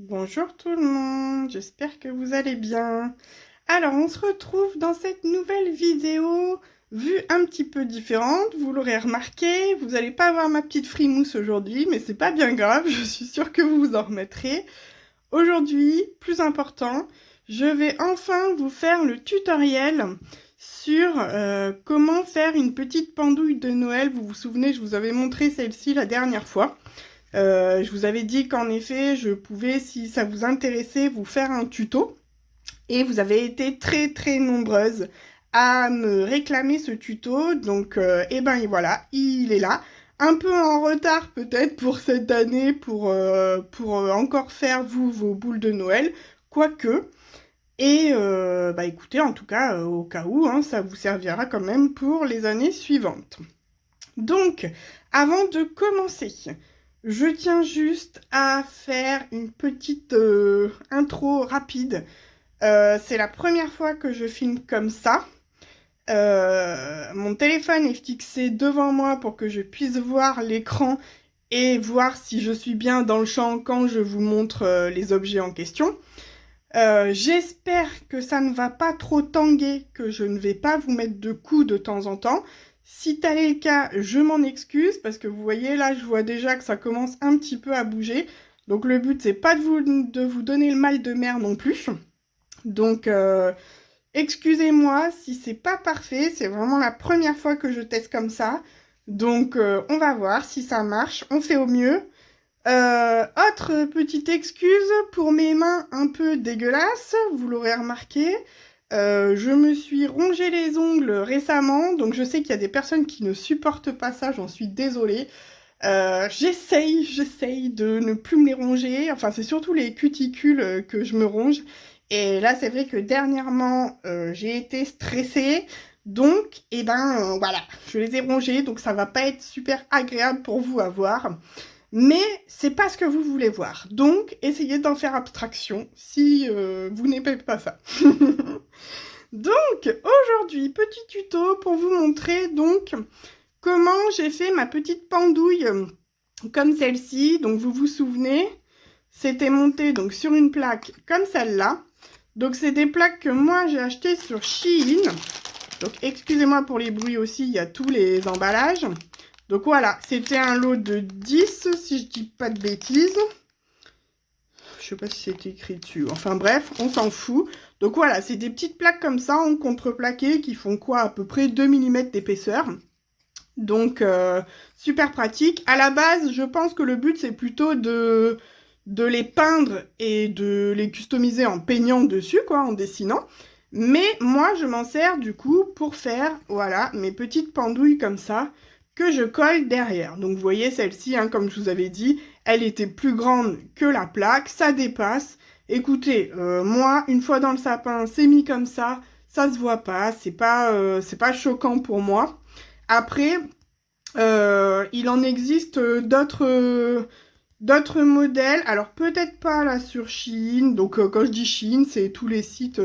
Bonjour tout le monde, j'espère que vous allez bien. Alors, on se retrouve dans cette nouvelle vidéo, vue un petit peu différente. Vous l'aurez remarqué, vous n'allez pas voir ma petite frimousse aujourd'hui, mais c'est pas bien grave, je suis sûre que vous vous en remettrez. Aujourd'hui, plus important, je vais enfin vous faire le tutoriel sur comment faire une petite pendouille de Noël. Vous vous souvenez, je vous avais montré celle-ci la dernière fois. Je vous avais dit qu'en effet, je pouvais, si ça vous intéressait, vous faire un tuto. Et vous avez été très nombreuses à me réclamer ce tuto. Donc, et ben et voilà, il est là. Un peu en retard peut-être pour cette année, pour encore faire vous vos boules de Noël. Quoique. Et bah écoutez, en tout cas, au cas où, hein, ça vous servira quand même pour les années suivantes. Donc, avant de commencer, je tiens juste à faire une petite intro rapide. C'est la première fois que je filme comme ça. Mon téléphone est fixé devant moi pour que je puisse voir l'écran et voir si je suis bien dans le champ quand je vous montre les objets en question. J'espère que ça ne va pas trop tanguer, que je ne vais pas vous mettre de coups de temps en temps. Si tel est le cas, je m'en excuse, parce que vous voyez, là, je vois déjà que ça commence un petit peu à bouger. Donc le but, c'est pas de vous donner le mal de mer non plus. Donc, excusez-moi si c'est pas parfait, c'est vraiment la première fois que je teste comme ça. Donc, on va voir si ça marche, on fait au mieux. Autre petite excuse pour mes mains un peu dégueulasses, vous l'aurez remarqué. Je me suis rongé les ongles récemment, donc je sais qu'il y a des personnes qui ne supportent pas ça, j'en suis désolée. J'essaye de ne plus me les ronger, enfin c'est surtout les cuticules que je me ronge. Et là c'est vrai que dernièrement j'ai été stressée, donc et ben voilà, je les ai rongés, donc ça va pas être super agréable pour vous à voir. Mais c'est pas ce que vous voulez voir. Donc, essayez d'en faire abstraction si vous n'aimez pas ça. Donc, aujourd'hui, petit tuto pour vous montrer donc comment j'ai fait ma petite pendouille comme celle-ci. Donc, vous vous souvenez, c'était monté donc sur une plaque comme celle-là. Donc, c'est des plaques que moi j'ai achetées sur Shein. Donc, excusez-moi pour les bruits aussi, il y a tous les emballages. Donc voilà, c'était un lot de 10, si je dis pas de bêtises. Je sais pas si c'était écrit dessus. Enfin bref, on s'en fout. Donc voilà, c'est des petites plaques comme ça, en contreplaqué, qui font quoi, à peu près 2 mm d'épaisseur. Donc, super pratique. À la base, je pense que le but, c'est plutôt de les peindre et de les customiser en peignant dessus, quoi, en dessinant. Mais moi, je m'en sers du coup pour faire, voilà, mes petites pendouilles comme ça, que je colle derrière. Donc, vous voyez, celle-ci, hein, comme je vous avais dit, elle était plus grande que la plaque, ça dépasse. Écoutez, moi, une fois dans le sapin, c'est mis comme ça se voit pas, c'est pas choquant pour moi. Après, il en existe d'autres modèles. Alors peut-être pas là sur Shein. Donc quand je dis Shein, c'est tous les sites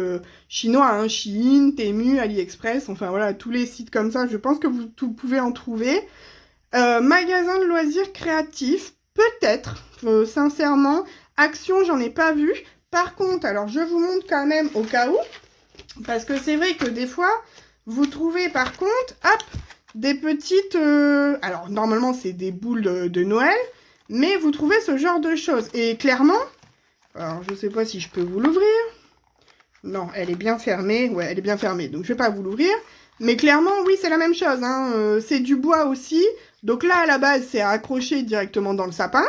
chinois, hein, Shein, Temu, AliExpress. Enfin voilà, tous les sites comme ça. Je pense que vous pouvez en trouver. Magasin de loisirs créatifs, peut-être. Sincèrement, Action, j'en ai pas vu. Par contre, alors je vous montre quand même au cas où, parce que c'est vrai que des fois, vous trouvez par contre, hop, des petites... alors, normalement, c'est des boules de Noël, mais vous trouvez ce genre de choses. Et clairement, alors, je sais pas si je peux vous l'ouvrir. Non, elle est bien fermée. Ouais, elle est bien fermée, donc je vais pas vous l'ouvrir. Mais clairement, oui, c'est la même chose. Hein. C'est du bois aussi. Donc là, à la base, c'est à accrocher directement dans le sapin.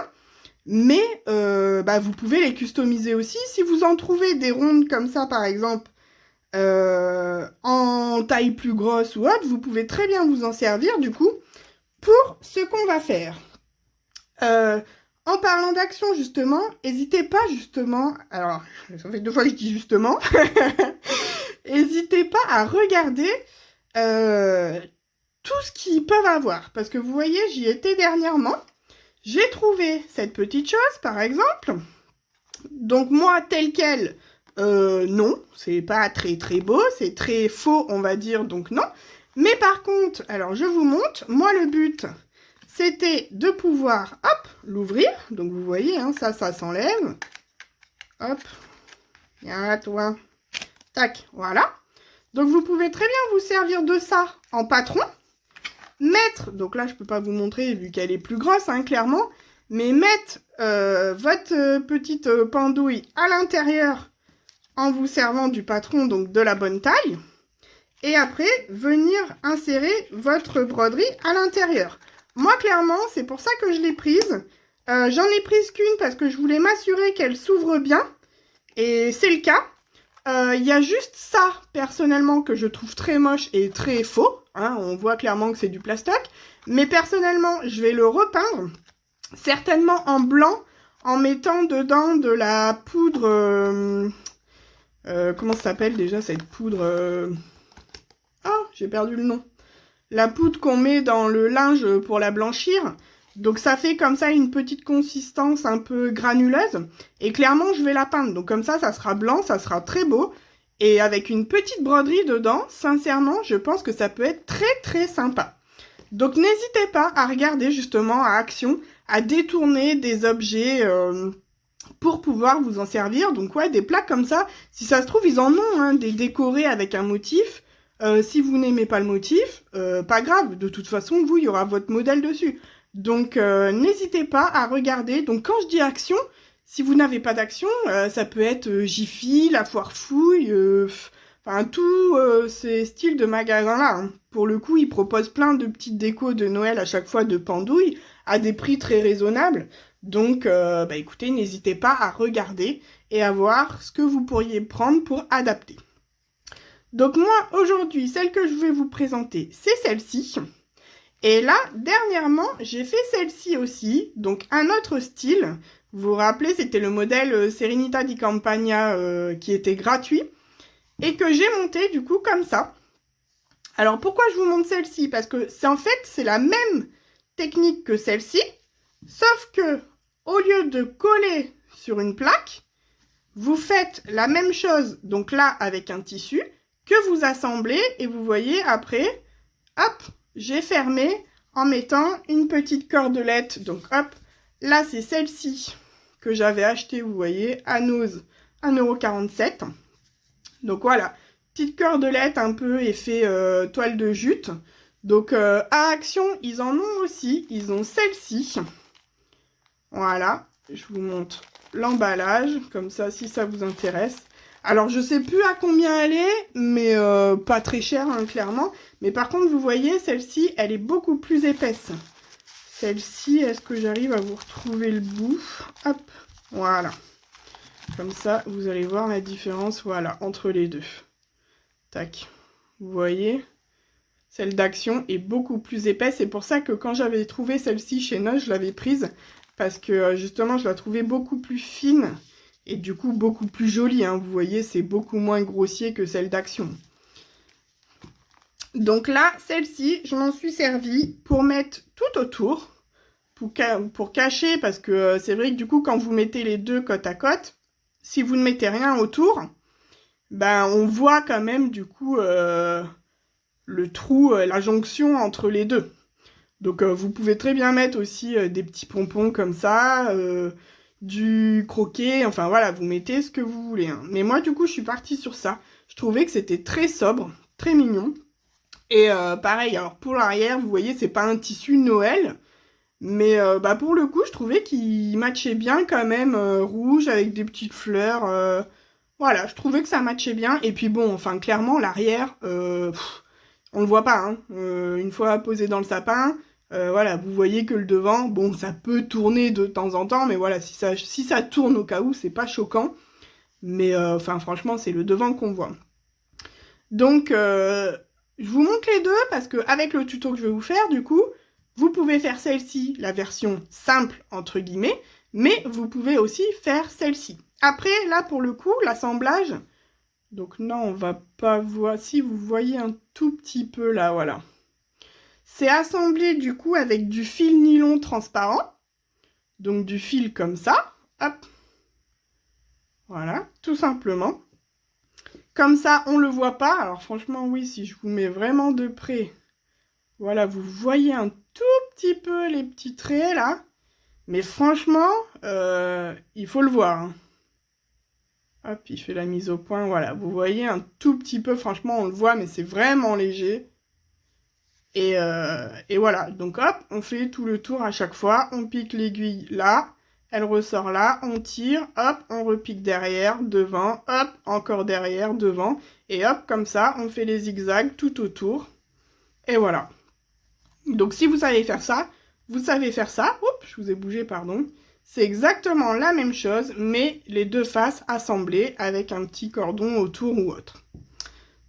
Mais bah, vous pouvez les customiser aussi. Si vous en trouvez des rondes comme ça, par exemple, en taille plus grosse ou autre, vous pouvez très bien vous en servir du coup pour ce qu'on va faire. Euh, en parlant d'action justement, n'hésitez pas justement, alors ça fait 2 fois que je dis justement, n'hésitez pas à regarder euh, tout ce qu'ils peuvent avoir. Parce que vous voyez, j'y étais dernièrement, j'ai trouvé cette petite chose par exemple. Donc moi, tel quel, non, c'est pas très beau, c'est très faux, on va dire, donc non. Mais par contre, alors je vous montre, moi le but, c'était de pouvoir, hop, l'ouvrir. Donc vous voyez, hein, ça s'enlève. Hop. Viens là, toi. Tac, voilà. Donc, vous pouvez très bien vous servir de ça en patron. Mettre, donc là, je peux pas vous montrer vu qu'elle est plus grosse, hein, clairement. Mais mettre votre petite pendouille à l'intérieur en vous servant du patron, donc de la bonne taille. Et après, venir insérer votre broderie à l'intérieur. Moi, clairement, c'est pour ça que je l'ai prise. J'en ai prise qu'une parce que je voulais m'assurer qu'elle s'ouvre bien. Et c'est le cas. Il y a juste ça, personnellement, que je trouve très moche et très faux. Hein, on voit clairement que c'est du plastoc. Mais personnellement, je vais le repeindre. Certainement en blanc, en mettant dedans de la poudre... comment ça s'appelle déjà cette poudre Oh, j'ai perdu le nom. La poudre qu'on met dans le linge pour la blanchir. Donc ça fait comme ça une petite consistance un peu granuleuse. Et clairement, je vais la peindre. Donc comme ça sera blanc, ça sera très beau. Et avec une petite broderie dedans, sincèrement, je pense que ça peut être très très sympa. Donc n'hésitez pas à regarder justement à Action, à détourner des objets pour pouvoir vous en servir. Donc ouais, des plaques comme ça, si ça se trouve, ils en ont, hein, des décorés avec un motif. Si vous n'aimez pas le motif, pas grave, de toute façon, vous, il y aura votre modèle dessus. Donc n'hésitez pas à regarder. Donc quand je dis Action, si vous n'avez pas d'Action, ça peut être Jiffy, La Foire Fouille, enfin tous ces styles de magasins-là. Hein. Pour le coup, ils proposent plein de petites décos de Noël à chaque fois de pendouilles, à des prix très raisonnables. Donc bah écoutez, n'hésitez pas à regarder et à voir ce que vous pourriez prendre pour adapter. Donc moi, aujourd'hui, celle que je vais vous présenter, c'est celle-ci. Et là, dernièrement, j'ai fait celle-ci aussi, donc un autre style. Vous vous rappelez, c'était le modèle Serenità di Campagna qui était gratuit et que j'ai monté du coup comme ça. Alors pourquoi je vous montre celle-ci? Parce que c'est la même technique que celle-ci, sauf que au lieu de coller sur une plaque, vous faites la même chose, donc là avec un tissu, que vous assemblez et vous voyez après, hop, j'ai fermé en mettant une petite cordelette. Donc hop, là c'est celle-ci que j'avais achetée, vous voyez, à Nose, 1,47 €. Donc voilà, petite cordelette un peu effet toile de jute. Donc à Action, ils en ont aussi, ils ont celle-ci. Voilà, je vous montre l'emballage, comme ça si ça vous intéresse. Alors je sais plus à combien elle est, mais pas très cher hein, clairement. Mais par contre vous voyez, celle-ci, elle est beaucoup plus épaisse. Celle-ci, est-ce que j'arrive à vous retrouver le bout? Hop, voilà. Comme ça, vous allez voir la différence, voilà, entre les deux. Tac, vous voyez? Celle d'Action est beaucoup plus épaisse. C'est pour ça que quand j'avais trouvé celle-ci chez Noz, je l'avais prise. Parce que justement, je la trouvais beaucoup plus fine. Et du coup, beaucoup plus jolie. Hein. Vous voyez, c'est beaucoup moins grossier que celle d'Action. Donc là, celle-ci, je m'en suis servie pour mettre tout autour. Pour cacher, parce que c'est vrai que du coup, quand vous mettez les deux côte à côte, si vous ne mettez rien autour, ben on voit quand même du coup le trou, la jonction entre les deux. Donc vous pouvez très bien mettre aussi des petits pompons comme ça, du croquet, enfin voilà, vous mettez ce que vous voulez. Hein. Mais moi du coup je suis partie sur ça. Je trouvais que c'était très sobre, très mignon. Et pareil, alors pour l'arrière, vous voyez, c'est pas un tissu Noël. Mais bah pour le coup, je trouvais qu'il matchait bien quand même, rouge avec des petites fleurs. Voilà, je trouvais que ça matchait bien. Et puis bon, enfin clairement, l'arrière, on le voit pas. Hein. Une fois posé dans le sapin, voilà, vous voyez que le devant, bon, ça peut tourner de temps en temps, mais voilà, si ça tourne au cas où, c'est pas choquant. Mais enfin, franchement, c'est le devant qu'on voit. Donc, je vous montre les deux parce qu'avec le tuto que je vais vous faire, du coup, vous pouvez faire celle-ci, la version simple, entre guillemets, mais vous pouvez aussi faire celle-ci. Après, là, pour le coup, l'assemblage, donc non, on va pas voir, si vous voyez un tout petit peu là, voilà. C'est assemblé, du coup, avec du fil nylon transparent, donc du fil comme ça, hop, voilà, tout simplement. Comme ça, on le voit pas, alors franchement, oui, si je vous mets vraiment de près, voilà, vous voyez un tout petit peu les petits traits, là. Mais franchement, il faut le voir. Hein. Hop, il fait la mise au point. Voilà, vous voyez un tout petit peu, franchement, on le voit, mais c'est vraiment léger. Et voilà, donc hop, on fait tout le tour à chaque fois. On pique l'aiguille là, elle ressort là, on tire, hop, on repique derrière, devant, hop, encore derrière, devant. Et hop, comme ça, on fait les zigzags tout autour. Et voilà. Donc si vous savez faire ça, vous savez faire ça. Oups, je vous ai bougé, pardon. C'est exactement la même chose, mais les deux faces assemblées avec un petit cordon autour ou autre.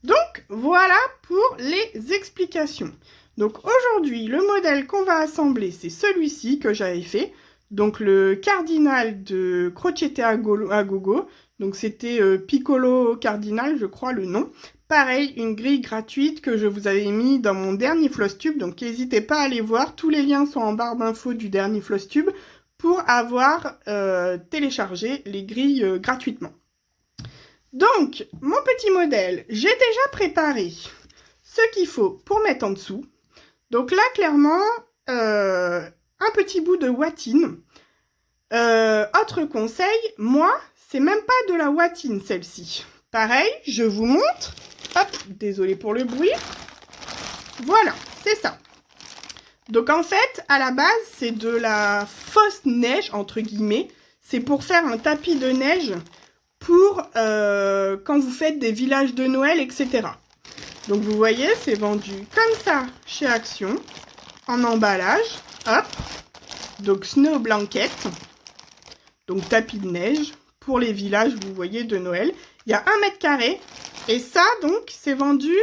Donc, voilà pour les explications. Donc, aujourd'hui, le modèle qu'on va assembler, c'est celui-ci que j'avais fait. Donc, le cardinal de Crocette à Gogo. Donc, c'était Piccolo Cardinal, je crois, le nom. Pareil, une grille gratuite que je vous avais mis dans mon dernier Flosstube. Donc, n'hésitez pas à aller voir. Tous les liens sont en barre d'infos du dernier Flosstube pour avoir téléchargé les grilles gratuitement. Donc, mon petit modèle, j'ai déjà préparé ce qu'il faut pour mettre en dessous. Donc là, clairement, un petit bout de watine. Autre conseil, moi, c'est même pas de la watine, celle-ci. Pareil, je vous montre. Hop, désolé pour le bruit. Voilà, c'est ça. Donc en fait, à la base, c'est de la fausse neige, entre guillemets. C'est pour faire un tapis de neige pour quand vous faites des villages de Noël, etc. Donc vous voyez, c'est vendu comme ça chez Action, en emballage. Hop. Donc Snow Blanket. Donc tapis de neige pour les villages, vous voyez, de Noël. Il y a 1 mètre carré. Et ça, donc, c'est vendu,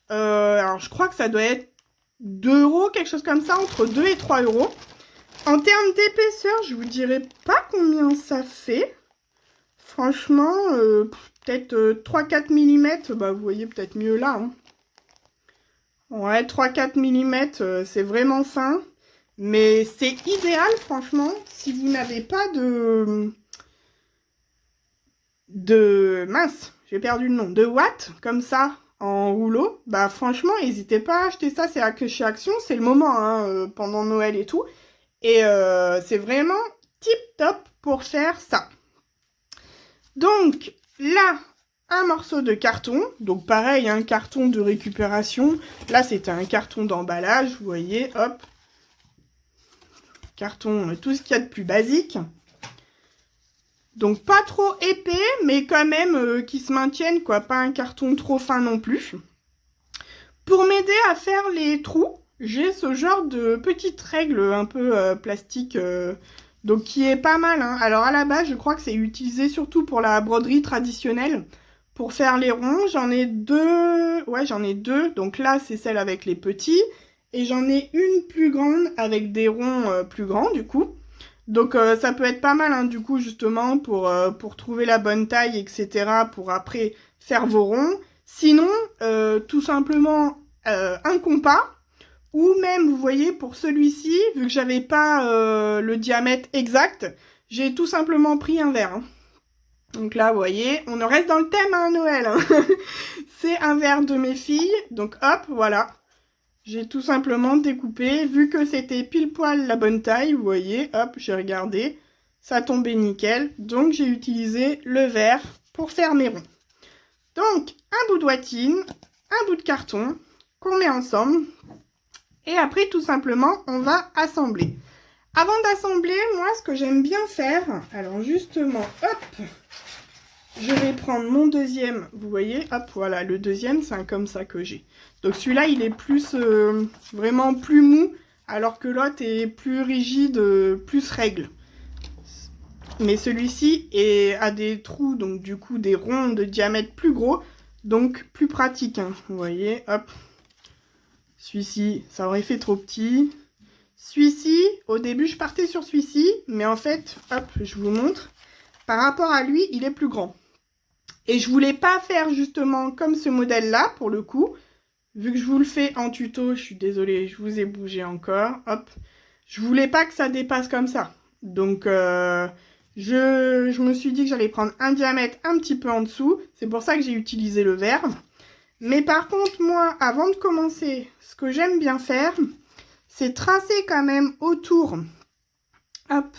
alors je crois que ça doit être 2 €, quelque chose comme ça, entre 2 et 3 €. En termes d'épaisseur, je vous dirai pas combien ça fait. Franchement, peut-être 3-4 mm, bah vous voyez peut-être mieux là. Hein. Ouais, 3-4 mm, c'est vraiment fin. Mais c'est idéal, franchement, si vous n'avez pas mince, j'ai perdu le nom, de watts, comme ça, en rouleau, bah franchement, n'hésitez pas à acheter ça, c'est chez Action, c'est le moment, hein, pendant Noël et tout. Et c'est vraiment tip top pour faire ça. Donc, là, un morceau de carton. Donc, pareil, un carton de récupération. Là, c'était un carton d'emballage, vous voyez, hop. Carton, tout ce qu'il y a de plus basique. Donc, pas trop épais, mais quand même qui se maintiennent, quoi. Pas un carton trop fin non plus. Pour m'aider à faire les trous, j'ai ce genre de petite règle un peu plastique... donc qui est pas mal, hein. Alors à la base, je crois que c'est utilisé surtout pour la broderie traditionnelle. Pour faire les ronds, j'en ai 2. Ouais, j'en ai 2. Donc là, c'est celle avec les petits. Et j'en ai une plus grande avec des ronds plus grands, du coup. Donc ça peut être pas mal, hein, du coup, justement, pour trouver la bonne taille, etc. Pour après faire vos ronds. Sinon, tout simplement, un compas. Ou même, vous voyez, pour celui-ci, vu que j'avais pas le diamètre exact, j'ai tout simplement pris un verre. Hein. Donc là, vous voyez, on en reste dans le thème à Noël. Hein. C'est un verre de mes filles. Donc hop, voilà. J'ai tout simplement découpé. Vu que c'était pile poil la bonne taille, vous voyez, hop, j'ai regardé. Ça tombait nickel. Donc j'ai utilisé le verre pour faire mes ronds. Donc, un bout de watine, un bout de carton qu'on met ensemble. Et après, tout simplement, on va assembler. Avant d'assembler, moi, ce que j'aime bien faire, alors justement, hop, je vais prendre mon deuxième, vous voyez, hop, voilà, le deuxième, c'est un comme ça que j'ai. Donc celui-là, il est plus, vraiment plus mou, alors que l'autre est plus rigide, plus règle. Mais celui-ci a des trous, donc du coup, des ronds de diamètre plus gros, donc plus pratique, hein, vous voyez, hop. Celui-ci, ça aurait fait trop petit. Celui-ci, au début, je partais sur celui-ci. Mais en fait, hop, je vous montre. Par rapport à lui, il est plus grand. Et je voulais pas faire justement comme ce modèle-là, pour le coup. Vu que je vous le fais en tuto, je suis désolée, je vous ai bougé encore. Hop. Je voulais pas que ça dépasse comme ça. Donc, je me suis dit que j'allais prendre un diamètre un petit peu en dessous. C'est pour ça que j'ai utilisé le verre. Mais par contre, moi, avant de commencer, ce que j'aime bien faire, c'est tracer quand même autour, hop,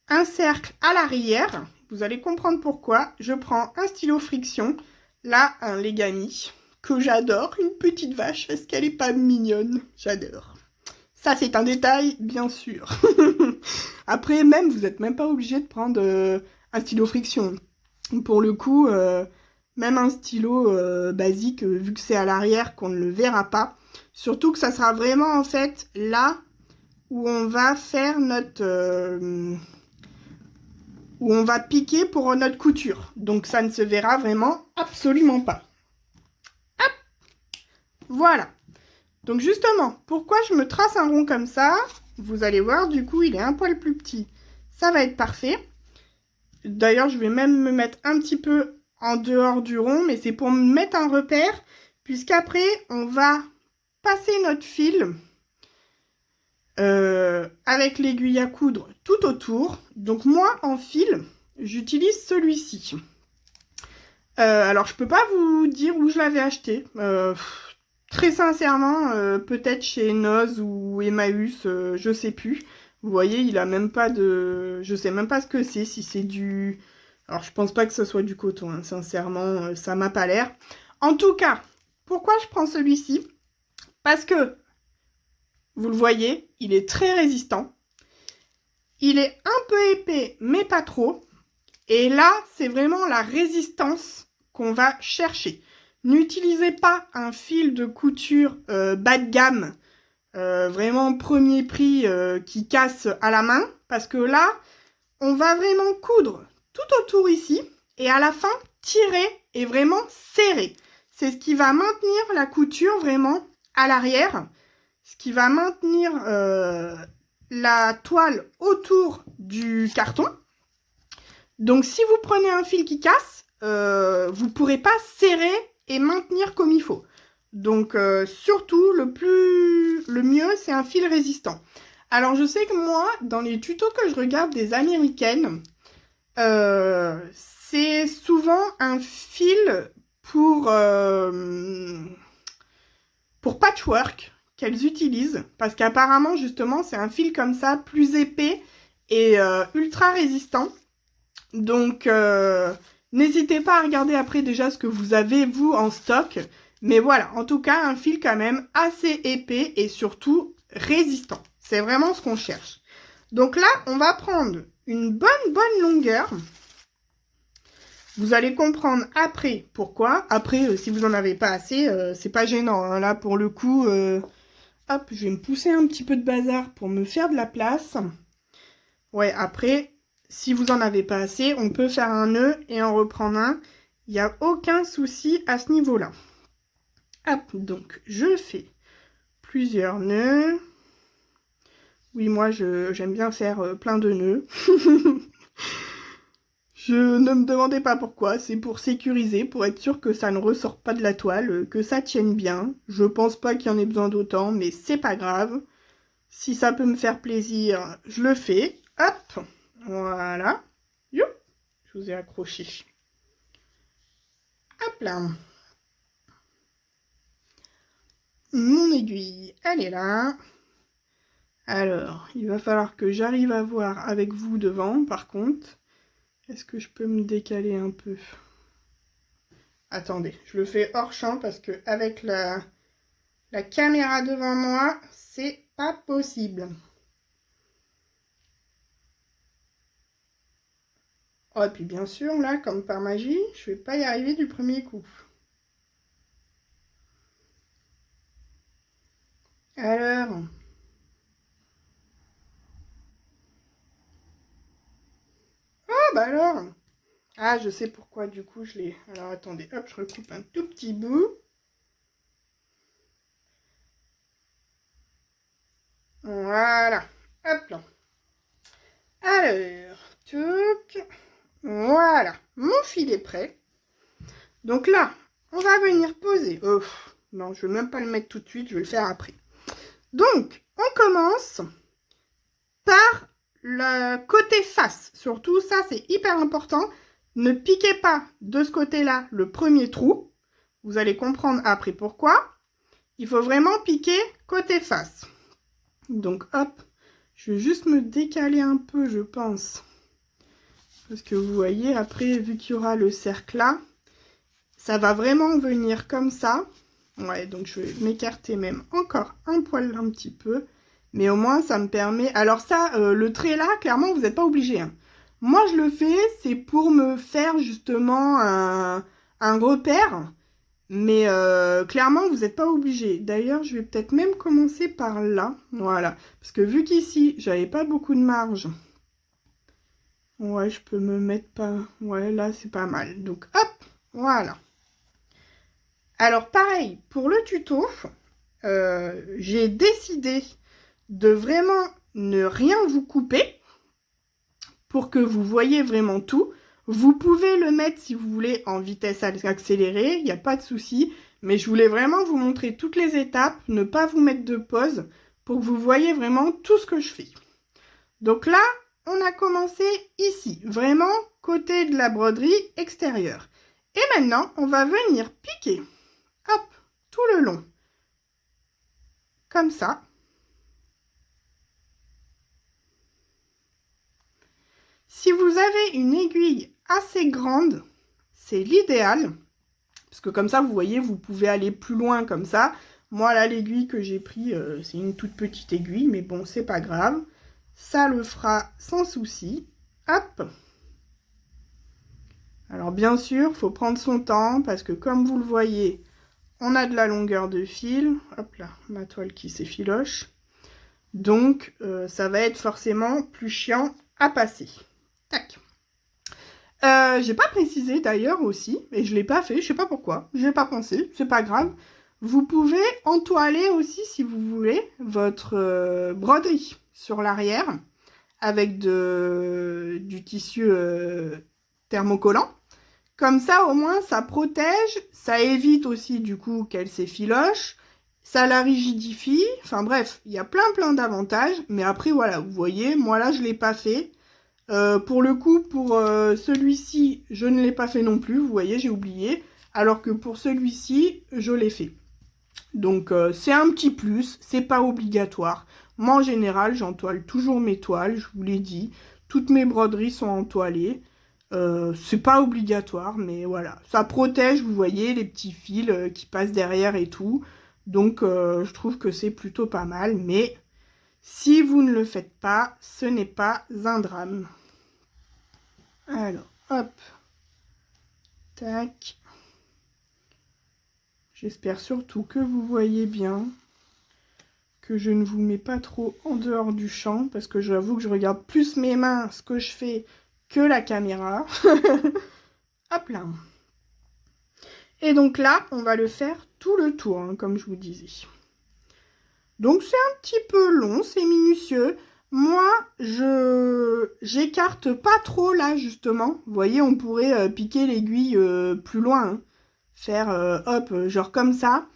un cercle à l'arrière. vous allez comprendre pourquoi. Je prends un stylo friction, là, un Legami, que j'adore, une petite vache. Est-ce qu'elle est pas mignonne? J'adore. Ça, c'est un détail, bien sûr. Après, même, vous n'êtes même pas obligé de prendre un stylo friction. Pour le coup, même un stylo basique, vu que c'est à l'arrière, qu'on ne le verra pas. Surtout que ça sera vraiment, en fait, là où on va faire notre... où on va piquer pour notre couture. Donc, ça ne se verra vraiment absolument pas. Hop! Voilà. Donc justement, pourquoi je me trace un rond comme ça? Vous allez voir, du coup, il est un poil plus petit. Ça va être parfait. D'ailleurs, je vais même me mettre un petit peu en dehors du rond, mais c'est pour me mettre un repère, puisqu'après, on va passer notre fil avec l'aiguille à coudre tout autour. Donc moi, en fil, j'utilise celui-ci. Alors, je peux pas vous dire où je l'avais acheté. Très sincèrement, peut-être chez Noz ou Emmaüs, je sais plus. Vous voyez, il a même pas de... Je sais même pas ce que c'est, si c'est du... Alors, je pense pas que ce soit du coton, hein. Sincèrement, ça m'a pas l'air. En tout cas, pourquoi je prends celui-ci? Parce que, vous le voyez, il est très résistant. Il est un peu épais, mais pas trop. Et là, c'est vraiment la résistance qu'on va chercher. N'utilisez pas un fil de couture bas de gamme, vraiment premier prix qui casse à la main, parce que là, on va vraiment coudre tout autour ici, et à la fin, tirer et vraiment serrer. C'est ce qui va maintenir la couture vraiment à l'arrière, ce qui va maintenir la toile autour du carton. Donc, si vous prenez un fil qui casse, vous ne pourrez pas serrer et maintenir comme il faut. Donc, surtout, le mieux, c'est un fil résistant. Alors, je sais que moi, dans les tutos que je regarde des américaines, c'est souvent un fil pour patchwork qu'elles utilisent. Parce qu'apparemment, justement, c'est un fil comme ça, plus épais et ultra résistant. Donc, n'hésitez pas à regarder après déjà ce que vous avez, vous, en stock. Mais voilà, en tout cas, un fil quand même assez épais et surtout résistant. C'est vraiment ce qu'on cherche. Donc là, on va prendre une bonne longueur. Vous allez comprendre après pourquoi. Après, si vous n'en avez pas assez, c'est pas gênant, hein. Là, pour le coup, hop, je vais me pousser un petit peu de bazar pour me faire de la place. Ouais, après... Si vous n'en avez pas assez, on peut faire un nœud et en reprendre un. Il n'y a aucun souci à ce niveau-là. Hop, donc je fais plusieurs nœuds. Oui, moi, j'aime bien faire plein de nœuds. Ne me demandez pas pourquoi, c'est pour sécuriser, pour être sûr que ça ne ressort pas de la toile, que ça tienne bien. Je pense pas qu'il y en ait besoin d'autant, mais c'est pas grave. Si ça peut me faire plaisir, je le fais. Hop! Voilà. Youp, je vous ai accroché. Hop là. Mon aiguille, elle est là. Alors, il va falloir que j'arrive à voir avec vous devant, par contre. Est-ce que je peux me décaler un peu? Attendez, je le fais hors champ parce que avec la caméra devant moi, c'est pas possible. Oh, et puis bien sûr, là, comme par magie, je vais pas y arriver du premier coup. Alors... Oh, bah alors... Ah, je sais pourquoi, du coup, je l'ai... Alors, attendez, hop, je recoupe un tout petit bout. Voilà. Hop là. Alors, tuc. Voilà. Mon fil est prêt. Donc là, on va venir poser. Oh, non, je ne vais même pas le mettre tout de suite, je vais le faire après. Donc, on commence par le côté face. Surtout, ça, c'est hyper important. Ne piquez pas de ce côté-là le premier trou. Vous allez comprendre après pourquoi. Il faut vraiment piquer côté face. Donc, hop, je vais juste me décaler un peu, je pense, Parce que vous voyez, après, vu qu'il y aura le cercle là, ça va vraiment venir comme ça. Ouais, donc je vais m'écarter même encore un poil un petit peu. Mais au moins, ça me permet... Alors ça, le trait là, clairement, vous n'êtes pas obligé. Hein. Moi, je le fais, c'est pour me faire justement un repère. Mais clairement, vous n'êtes pas obligé. D'ailleurs, je vais peut-être même commencer par là. Voilà. Parce que vu qu'ici, j'avais pas beaucoup de marge. Ouais, je peux me mettre pas... Ouais, là, c'est pas mal. Donc, hop, voilà. Alors, pareil, pour le tuto, j'ai décidé de vraiment ne rien vous couper pour que vous voyez vraiment tout. Vous pouvez le mettre si vous voulez en vitesse accélérée, il n'y a pas de souci. Mais je voulais vraiment vous montrer toutes les étapes, ne pas vous mettre de pause pour que vous voyez vraiment tout ce que je fais. Donc là, on a commencé ici, vraiment côté de la broderie extérieure. Et maintenant, on va venir piquer, hop, tout le long, comme ça. Si vous avez une aiguille assez grande, c'est l'idéal, parce que comme ça, vous voyez, vous pouvez aller plus loin comme ça. Moi, là, l'aiguille que j'ai pris, c'est une toute petite aiguille, mais bon, c'est pas grave. Ça le fera sans souci. Hop. Alors, bien sûr, il faut prendre son temps, parce que comme vous le voyez, on a de la longueur de fil. Hop là, ma toile qui s'effiloche. Donc, ça va être forcément plus chiant à passer. Tac. J'ai pas précisé d'ailleurs aussi, et je l'ai pas fait, je sais pas pourquoi, j'ai pas pensé, c'est pas grave. Vous pouvez entoiler aussi, si vous voulez, votre broderie sur l'arrière avec du tissu thermocollant. Comme ça, au moins, ça protège, ça évite aussi du coup qu'elle s'effiloche, ça la rigidifie, enfin bref, il y a plein d'avantages, mais après voilà, vous voyez, moi là je l'ai pas fait. Pour le coup, pour celui-ci, je ne l'ai pas fait non plus, vous voyez, j'ai oublié, alors que pour celui-ci, je l'ai fait. Donc c'est un petit plus, c'est pas obligatoire. Moi en général, j'entoile toujours mes toiles, je vous l'ai dit, toutes mes broderies sont entoilées. C'est pas obligatoire, mais voilà, ça protège, vous voyez, les petits fils qui passent derrière et tout. Donc je trouve que c'est plutôt pas mal, mais si vous ne le faites pas, ce n'est pas un drame. Alors, hop, tac. J'espère surtout que vous voyez bien, que je ne vous mets pas trop en dehors du champ, parce que j'avoue que je regarde plus mes mains, ce que je fais, que la caméra. Hop là. Et donc là, on va le faire tout le tour, hein, comme je vous disais. Donc c'est un petit peu long, c'est minutieux. Moi, j'écarte pas trop là, justement. Vous voyez, on pourrait piquer l'aiguille plus loin. Hein. Faire, hop, genre comme ça.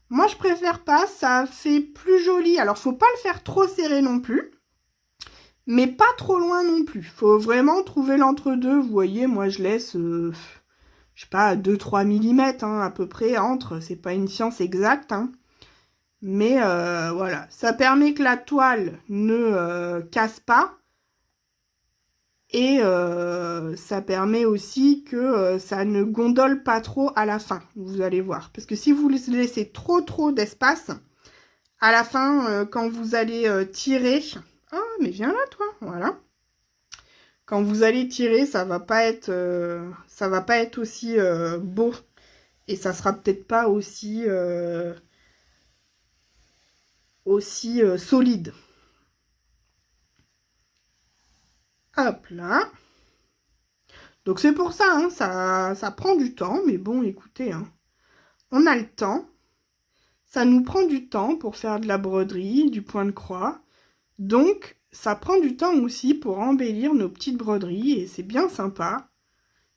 Moi, je préfère pas, ça fait plus joli. Alors, faut pas le faire trop serré non plus. Mais pas trop loin non plus. Faut vraiment trouver l'entre-deux. Vous voyez, moi, je laisse, je sais pas, 2-3 mm hein, à peu près entre. C'est pas une science exacte. Hein. Mais voilà, ça permet que la toile ne casse pas. Et ça permet aussi que ça ne gondole pas trop à la fin, vous allez voir. Parce que si vous laissez trop d'espace, à la fin, quand vous allez tirer... Ah, mais viens là, toi, voilà. Quand vous allez tirer, ça va pas être aussi beau. Et ça sera peut-être pas aussi solide. Hop là. Donc c'est pour ça, hein, ça prend du temps. Mais bon, écoutez, hein, on a le temps. Ça nous prend du temps pour faire de la broderie, du point de croix. Donc, ça prend du temps aussi pour embellir nos petites broderies et c'est bien sympa.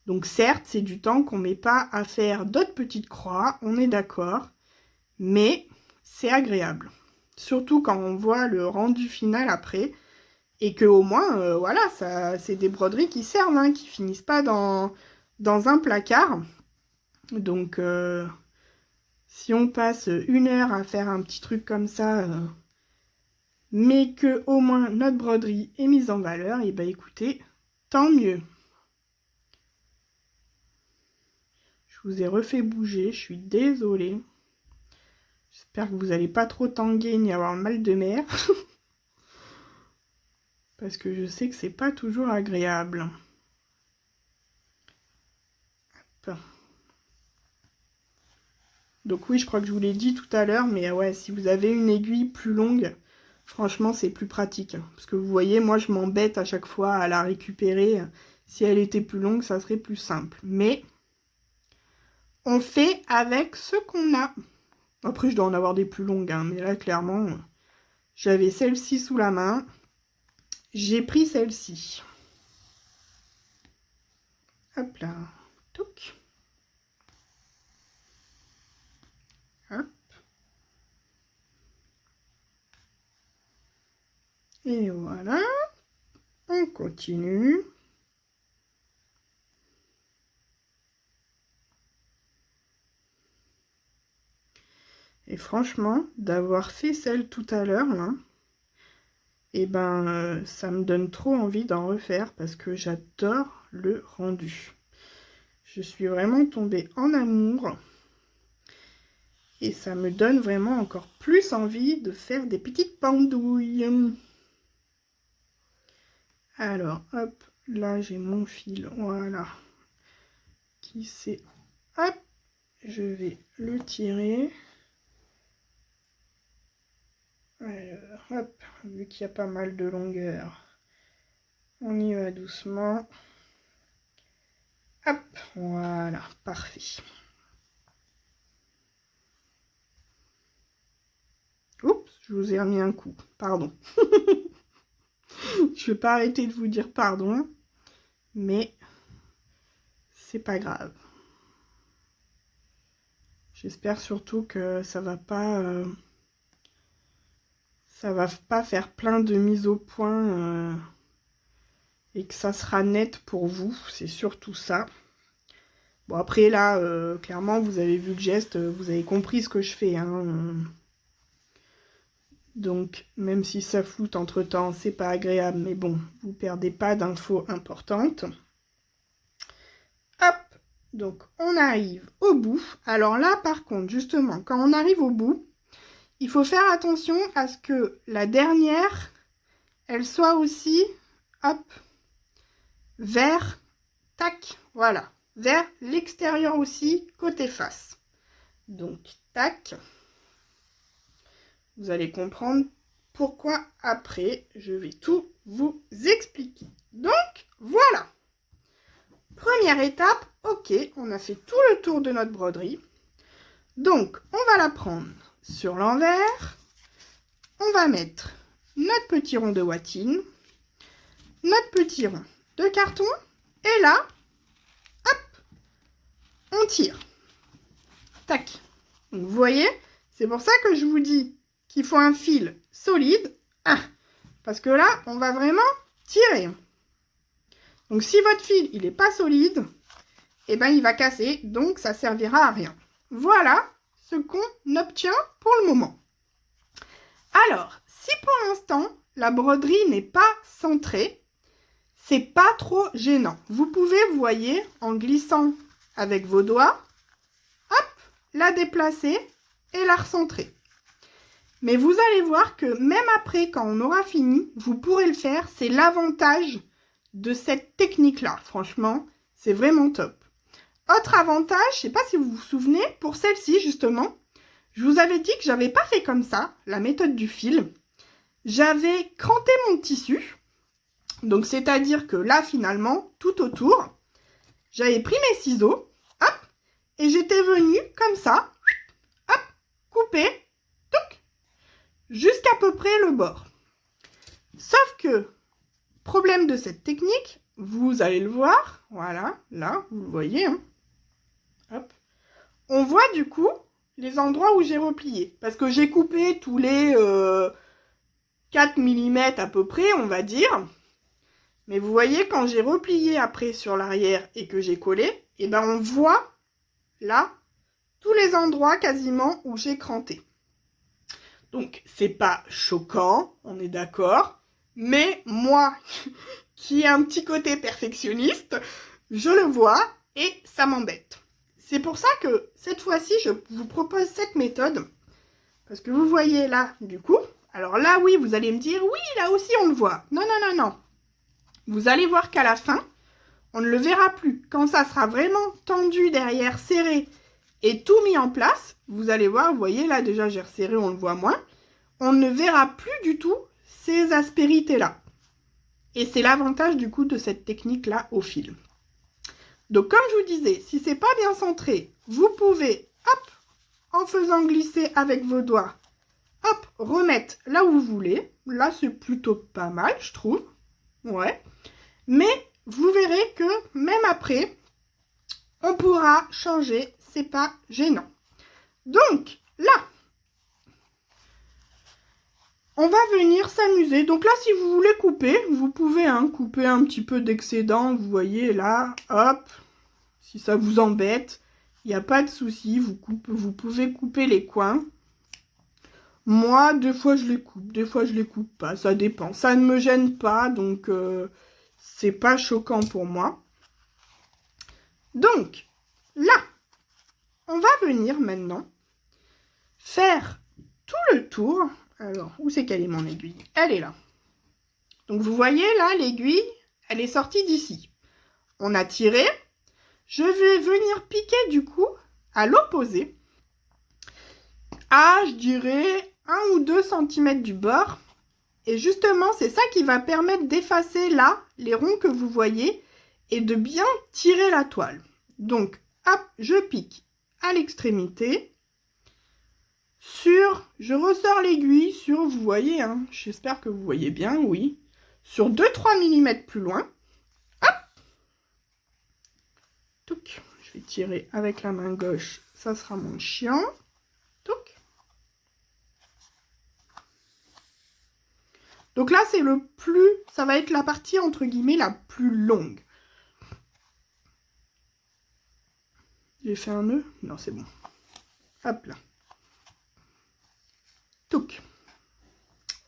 Donc certes, c'est du temps qu'on ne met pas à faire d'autres petites croix, on est d'accord. Mais c'est agréable. Surtout quand on voit le rendu final après. Et que au moins, voilà, c'est des broderies qui servent, hein, qui finissent pas dans un placard. Donc... si on passe 1 heure à faire un petit truc comme ça, mais que au moins notre broderie est mise en valeur, et ben écoutez, tant mieux. Je vous ai refait bouger, je suis désolée. J'espère que vous n'allez pas trop tanguer ni avoir mal de mer. Parce que je sais que c'est pas toujours agréable. Hop. Donc oui, je crois que je vous l'ai dit tout à l'heure, mais ouais, si vous avez une aiguille plus longue, franchement, c'est plus pratique. Parce que vous voyez, moi, je m'embête à chaque fois à la récupérer. Si elle était plus longue, ça serait plus simple. Mais on fait avec ce qu'on a. Après, je dois en avoir des plus longues, hein, mais là, clairement, j'avais celle-ci sous la main. J'ai pris celle-ci. Hop là. Touc. Hop. Et voilà. On continue. Et franchement, d'avoir fait celle tout à l'heure, là, et ben, ça me donne trop envie d'en refaire parce que j'adore le rendu. Je suis vraiment tombée en amour. Et ça me donne vraiment encore plus envie de faire des petites pendouilles. Alors, hop, là j'ai mon fil, voilà, qui s'est... Hop, je vais le tirer. Alors, hop, vu qu'il y a pas mal de longueur, on y va doucement. Hop, voilà, parfait. Oups, je vous ai remis un coup, pardon. Je vais pas arrêter de vous dire pardon, mais c'est pas grave. J'espère surtout que ça va pas faire plein de mises au point et que ça sera net pour vous, c'est surtout ça. Bon après là, clairement vous avez vu le geste, vous avez compris ce que je fais, hein. Donc même si ça floute entre temps, c'est pas agréable, mais bon, vous perdez pas d'infos importantes. Hop, donc on arrive au bout. Alors là par contre, justement, quand on arrive au bout, il faut faire attention à ce que la dernière, elle soit aussi, hop, vers, tac, voilà, vers l'extérieur aussi, côté face. Donc, tac, vous allez comprendre pourquoi après, je vais tout vous expliquer. Donc, voilà. Première étape, ok, on a fait tout le tour de notre broderie. Donc, on va la prendre sur l'envers. On va mettre notre petit rond de watine, notre petit rond de carton, et là, hop, on tire. Tac. Donc, vous voyez, c'est pour ça que je vous dis qu'il faut un fil solide. Ah, parce que là, on va vraiment tirer. Donc, si votre fil, il n'est pas solide, eh ben, il va casser, donc ça servira à rien. Voilà ce qu'on obtient pour le moment. Alors, si pour l'instant, la broderie n'est pas centrée, c'est pas trop gênant. Vous pouvez, vous voyez, en glissant avec vos doigts, hop, la déplacer et la recentrer. Mais vous allez voir que même après, quand on aura fini, vous pourrez le faire. C'est l'avantage de cette technique-là. Franchement, c'est vraiment top. Autre avantage, je ne sais pas si vous vous souvenez, pour celle-ci, justement, je vous avais dit que je n'avais pas fait comme ça, la méthode du fil. J'avais cranté mon tissu. Donc, c'est-à-dire que là, finalement, tout autour, j'avais pris mes ciseaux, hop, et j'étais venue comme ça, hop, couper, touc, jusqu'à peu près le bord. Sauf que, problème de cette technique, vous allez le voir, voilà, là, vous le voyez, hein, hop, on voit du coup les endroits où j'ai replié, parce que j'ai coupé tous les 4 mm à peu près, on va dire. Mais vous voyez, quand j'ai replié après sur l'arrière et que j'ai collé, et ben on voit là tous les endroits quasiment où j'ai cranté. Donc c'est pas choquant, on est d'accord, mais moi qui ai un petit côté perfectionniste, je le vois et ça m'embête. C'est pour ça que cette fois-ci, je vous propose cette méthode. Parce que vous voyez là, du coup, alors là, oui, vous allez me dire, oui, là aussi, on le voit. Non, non, non, non. Vous allez voir qu'à la fin, on ne le verra plus. Quand ça sera vraiment tendu derrière, serré et tout mis en place, vous allez voir, vous voyez, là, déjà, j'ai resserré, on le voit moins. On ne verra plus du tout ces aspérités-là. Et c'est l'avantage, du coup, de cette technique-là au fil. Donc, comme je vous disais, si c'est pas bien centré, vous pouvez, hop, en faisant glisser avec vos doigts, hop, remettre là où vous voulez. Là, c'est plutôt pas mal, je trouve. Ouais. Mais vous verrez que même après, on pourra changer. C'est pas gênant. Donc, là, on va venir s'amuser. Donc là, si vous voulez couper, vous pouvez couper un petit peu d'excédent. Vous voyez là, hop. Si ça vous embête, il n'y a pas de souci. Vous pouvez couper les coins. Moi, des fois, je les coupe. Des fois, je les coupe pas. Ça dépend. Ça ne me gêne pas. Donc, c'est pas choquant pour moi. Donc, là, on va venir maintenant faire tout le tour. Alors, où c'est qu'elle est mon aiguille? Elle est là. Donc, vous voyez là, l'aiguille, elle est sortie d'ici. On a tiré. Je vais venir piquer du coup à l'opposé. À, je dirais, 1 ou 2 cm du bord. Et justement, c'est ça qui va permettre d'effacer là les ronds que vous voyez et de bien tirer la toile. Donc, hop, je pique à l'extrémité. Je ressors l'aiguille sur, vous voyez, j'espère que vous voyez bien, oui, sur 2-3 mm plus loin. Hop, touc, je vais tirer avec la main gauche, ça sera mon chien. Touc. Donc là, c'est ça va être la partie, entre guillemets, la plus longue. J'ai fait un nœud? Non, c'est bon. Hop là. Touc.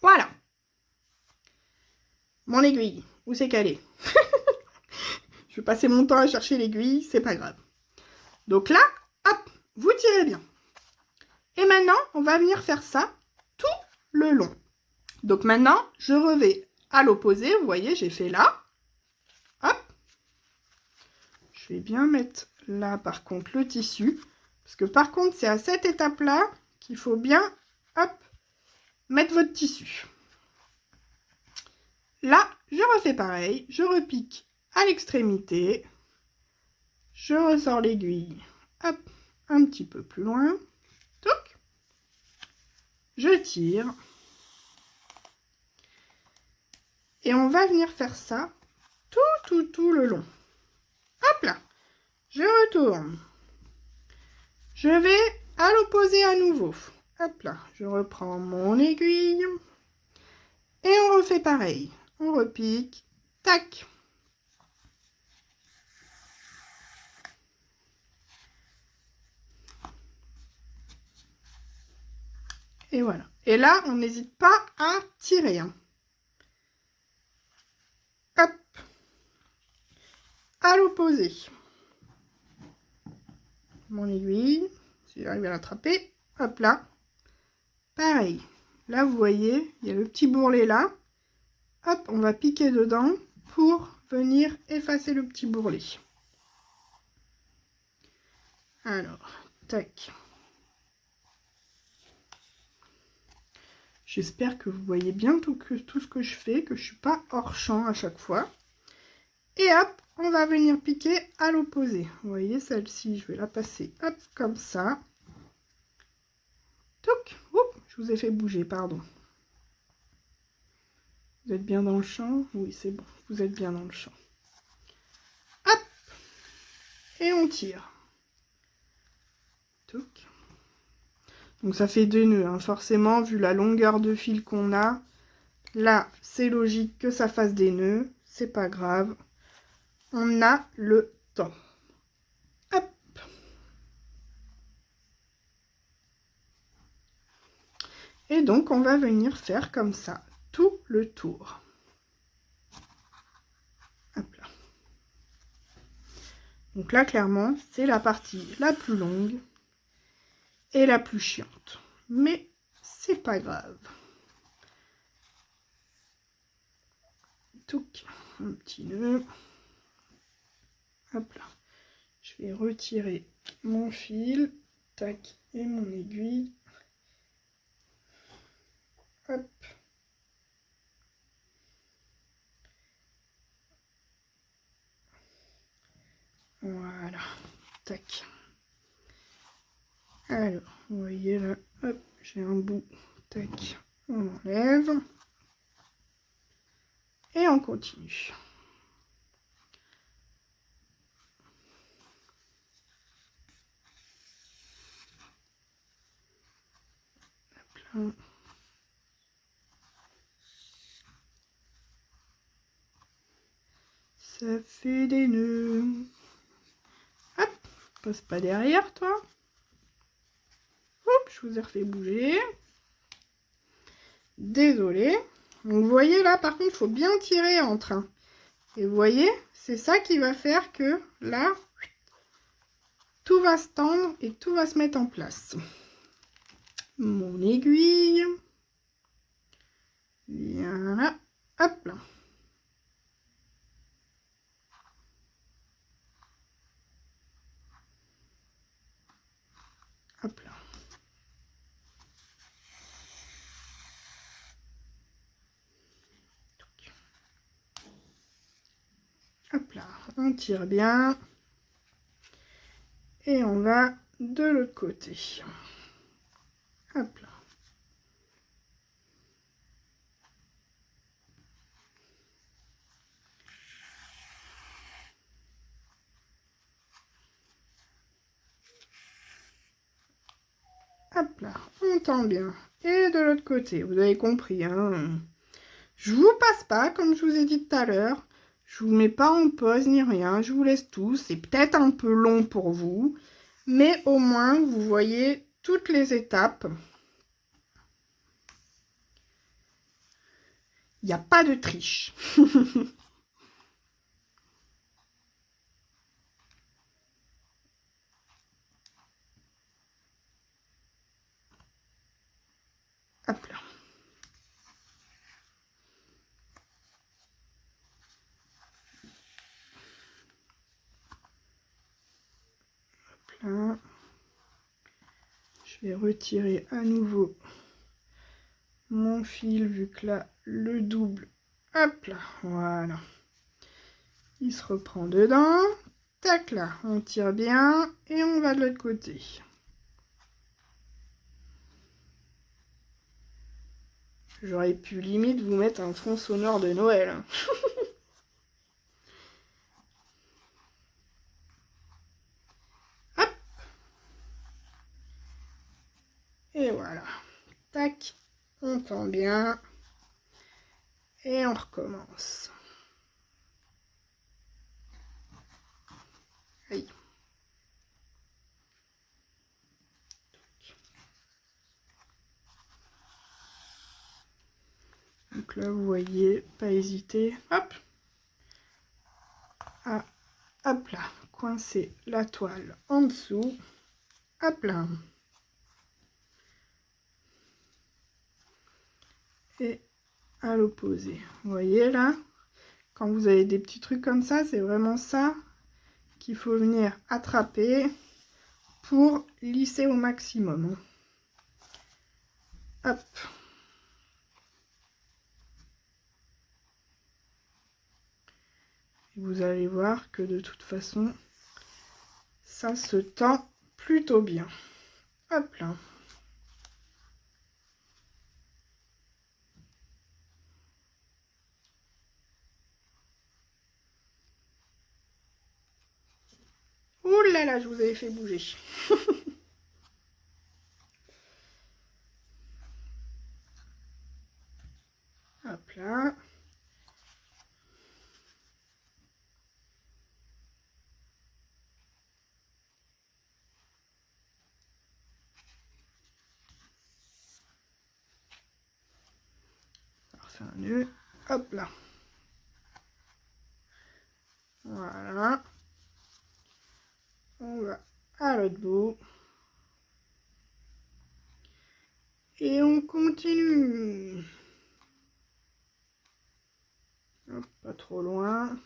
Voilà. Mon aiguille. Où c'est qu'elle est? Je vais passer mon temps à chercher l'aiguille, c'est pas grave. Donc là, hop, vous tirez bien. Et maintenant, on va venir faire ça tout le long. Donc maintenant, je revais à l'opposé. Vous voyez, j'ai fait là. Hop. Je vais bien mettre là, par contre, le tissu. Parce que par contre, c'est à cette étape-là qu'il faut bien, hop, mettre votre tissu. Là, je refais pareil. Je repique à l'extrémité. Je ressors l'aiguille, hop, un petit peu plus loin. Touc. Je tire. Et on va venir faire ça tout le long. Hop là. Je retourne. Je vais à l'opposé à nouveau. Hop là. Je reprends mon aiguille. Et on refait pareil. On repique. Tac. Et voilà. Et là, on n'hésite pas à tirer. Hop. À l'opposé. Mon aiguille. Si j'arrive à l'attraper. Hop là. Pareil. Là, vous voyez, il y a le petit bourrelet là. Hop, on va piquer dedans pour venir effacer le petit bourrelet. Alors, tac. J'espère que vous voyez bien tout ce que je fais, que je ne suis pas hors champ à chaque fois. Et hop, on va venir piquer à l'opposé. Vous voyez, celle-ci, je vais la passer, hop, comme ça. Touc, oups, je vous ai fait bouger, pardon. Vous êtes bien dans le champ? Oui, c'est bon, vous êtes bien dans le champ. Hop, et on tire. Touc. Donc ça fait 2 nœuds, forcément, vu la longueur de fil qu'on a. Là, c'est logique que ça fasse des nœuds, c'est pas grave. On a le temps. Hop. Et donc, on va venir faire comme ça, tout le tour. Hop là. Donc là, clairement, c'est la partie la plus longue et la plus chiante. Mais c'est pas grave. Touc, un petit nœud. Hop là. Je vais retirer mon fil. Tac, et mon aiguille. Hop. Voilà. Tac. Alors, vous voyez là, hop, j'ai un bout. Tac, on enlève. Et on continue. Hop là. Ça fait des nœuds. Hop, passe pas derrière toi. Hop, je vous ai refait bouger. Désolée. Donc vous voyez là, par contre, il faut bien tirer entre. Hein. Et vous voyez, c'est ça qui va faire que là, tout va se tendre et tout va se mettre en place. Mon aiguille. Voilà. Hop là. Hop là. Hop là, on tire bien. Et on va de l'autre côté. Hop là. Hop là, on tend bien. Et de l'autre côté, vous avez compris, hein. Je vous passe pas, comme je vous ai dit tout à l'heure. Je vous mets pas en pause ni rien. Je vous laisse tout. C'est peut-être un peu long pour vous. Mais au moins, vous voyez toutes les étapes. Il n'y a pas de triche. Hop là. Hop là. Je vais retirer à nouveau mon fil, vu que là, le double, hop là, voilà. Il se reprend dedans. Tac là, on tire bien et on va de l'autre côté. J'aurais pu limite vous mettre un fond sonore de Noël. Hein. Hop. Et voilà. Tac, on tend bien. Et on recommence. Aïe. Donc là, vous voyez, pas hésiter. Hop. Ah, hop là. Coincer la toile en dessous. Hop là. Et à l'opposé. Vous voyez là, quand vous avez des petits trucs comme ça, c'est vraiment ça qu'il faut venir attraper pour lisser au maximum. Hop. Et vous allez voir que de toute façon, ça se tend plutôt bien. Hop là. Ouh là là, je vous avais fait bouger. Hop là. Alors c'est un nœud. Hop là. Voilà. On va à l'autre bout. Et on continue. Hop, pas trop loin.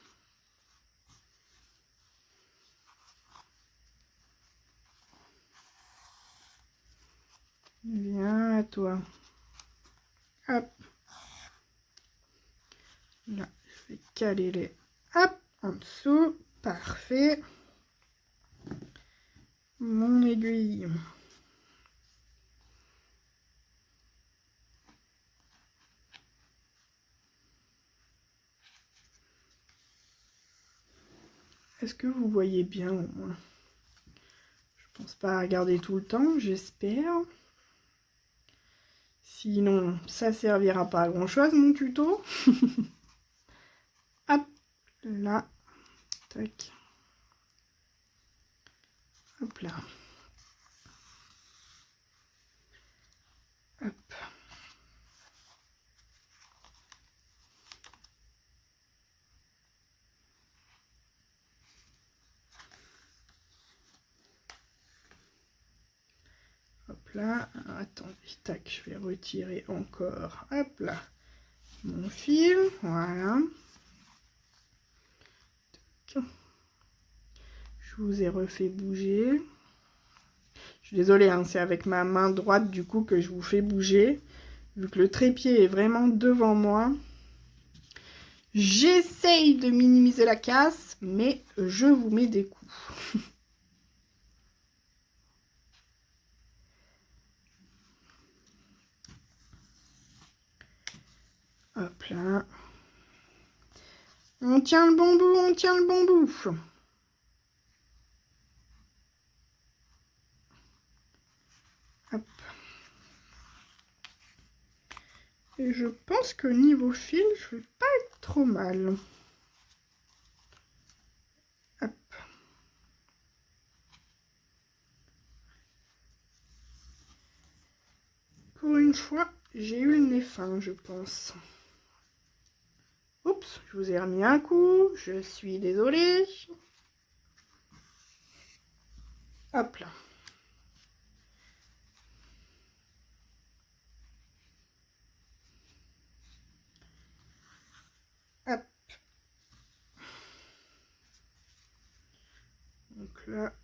Viens à toi. Hop. Là, je vais caler les... Hop, en dessous. Parfait. Mon aiguille. Est-ce que vous voyez bien au moins? Je pense pas à regarder tout le temps, j'espère. Sinon, ça servira pas à grand chose mon tuto. Hop, là. Tac. Hop là. Hop. Hop là. Alors, attendez, tac, je vais retirer encore. Hop là. Mon fil, voilà. Tac. Je vous ai refait bouger. Je suis désolée, hein, c'est avec ma main droite du coup que je vous fais bouger. Vu que le trépied est vraiment devant moi. J'essaye de minimiser la casse, mais je vous mets des coups. Hop là. On tient le bon bout, on tient le bon bout. Hop. Et je pense que niveau fil, je vais pas être trop mal. Hop. Pour une fois, j'ai eu le nez fin, je pense. Oups, je vous ai remis un coup, je suis désolée. Hop là. Hop. Donc là,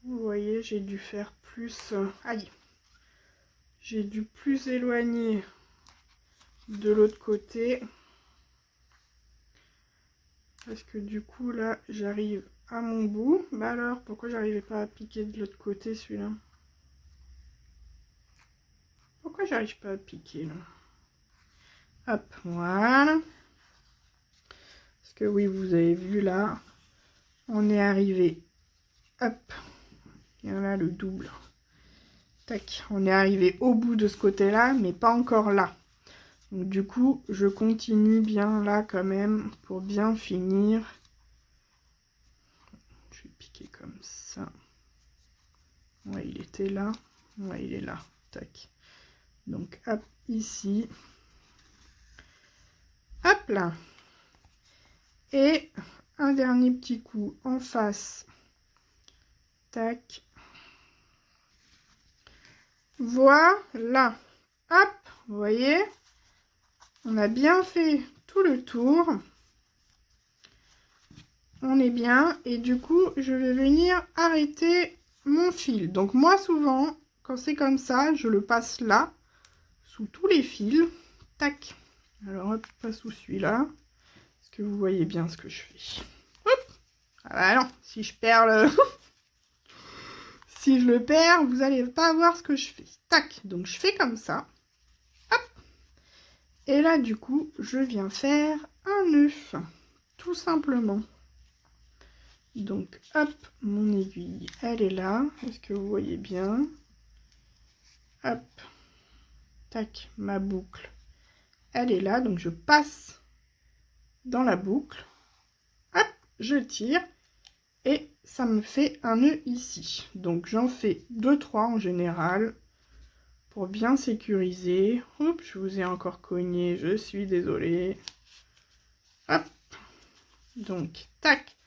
vous voyez, j'ai dû faire plus... aïe. J'ai dû plus éloigner de l'autre côté. Parce que du coup, là, j'arrive à mon bout. Bah alors, pourquoi j'arrivais pas à piquer de l'autre côté, celui-là? Pourquoi j'arrive pas à piquer, là? Hop, voilà. Parce que oui, vous avez vu, là, on est arrivé. Hop. Et là, le double. Tac, on est arrivé au bout de ce côté-là, mais pas encore là. Donc du coup, je continue bien là quand même pour bien finir. Je vais piquer comme ça. Ouais, il était là. Ouais, il est là. Tac. Donc hop, ici. Hop là. Et un dernier petit coup en face. Tac. Voilà. Hop, vous voyez, on a bien fait tout le tour. On est bien. Et du coup, je vais venir arrêter mon fil. Donc moi, souvent, quand c'est comme ça, je le passe là, sous tous les fils. Tac. Alors, hop, pas sous celui-là. Est-ce que vous voyez bien ce que je fais? Hop. Ah bah non, si je perds le... si je le perds, vous n'allez pas voir ce que je fais. Tac. Donc, je fais comme ça. Hop. Et là, du coup, je viens faire un nœud. Tout simplement. Donc, hop, mon aiguille, elle est là. Est-ce que vous voyez bien? Hop. Tac, ma boucle, elle est là. Donc, je passe dans la boucle. Hop, je tire. Et ça me fait un nœud ici. Donc, j'en fais 2-3 en général. Pour bien sécuriser. Hop, je vous ai encore cogné. Je suis désolée. Hop. Donc, tac.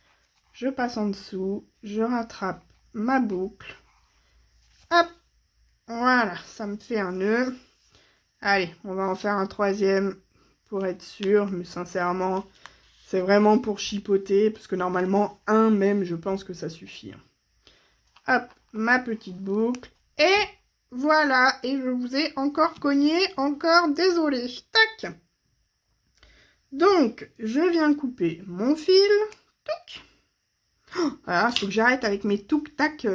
je passe en dessous, je rattrape ma boucle. Hop, voilà, ça me fait un nœud. Allez, on va en faire un troisième pour être sûr, mais sincèrement, c'est vraiment pour chipoter, parce que normalement, un même, je pense que ça suffit. Hop, ma petite boucle, et voilà, et je vous ai encore cogné, encore désolé. Tac. Donc, je viens couper mon fil. Touc. Oh, voilà, il faut que j'arrête avec mes touc-tac.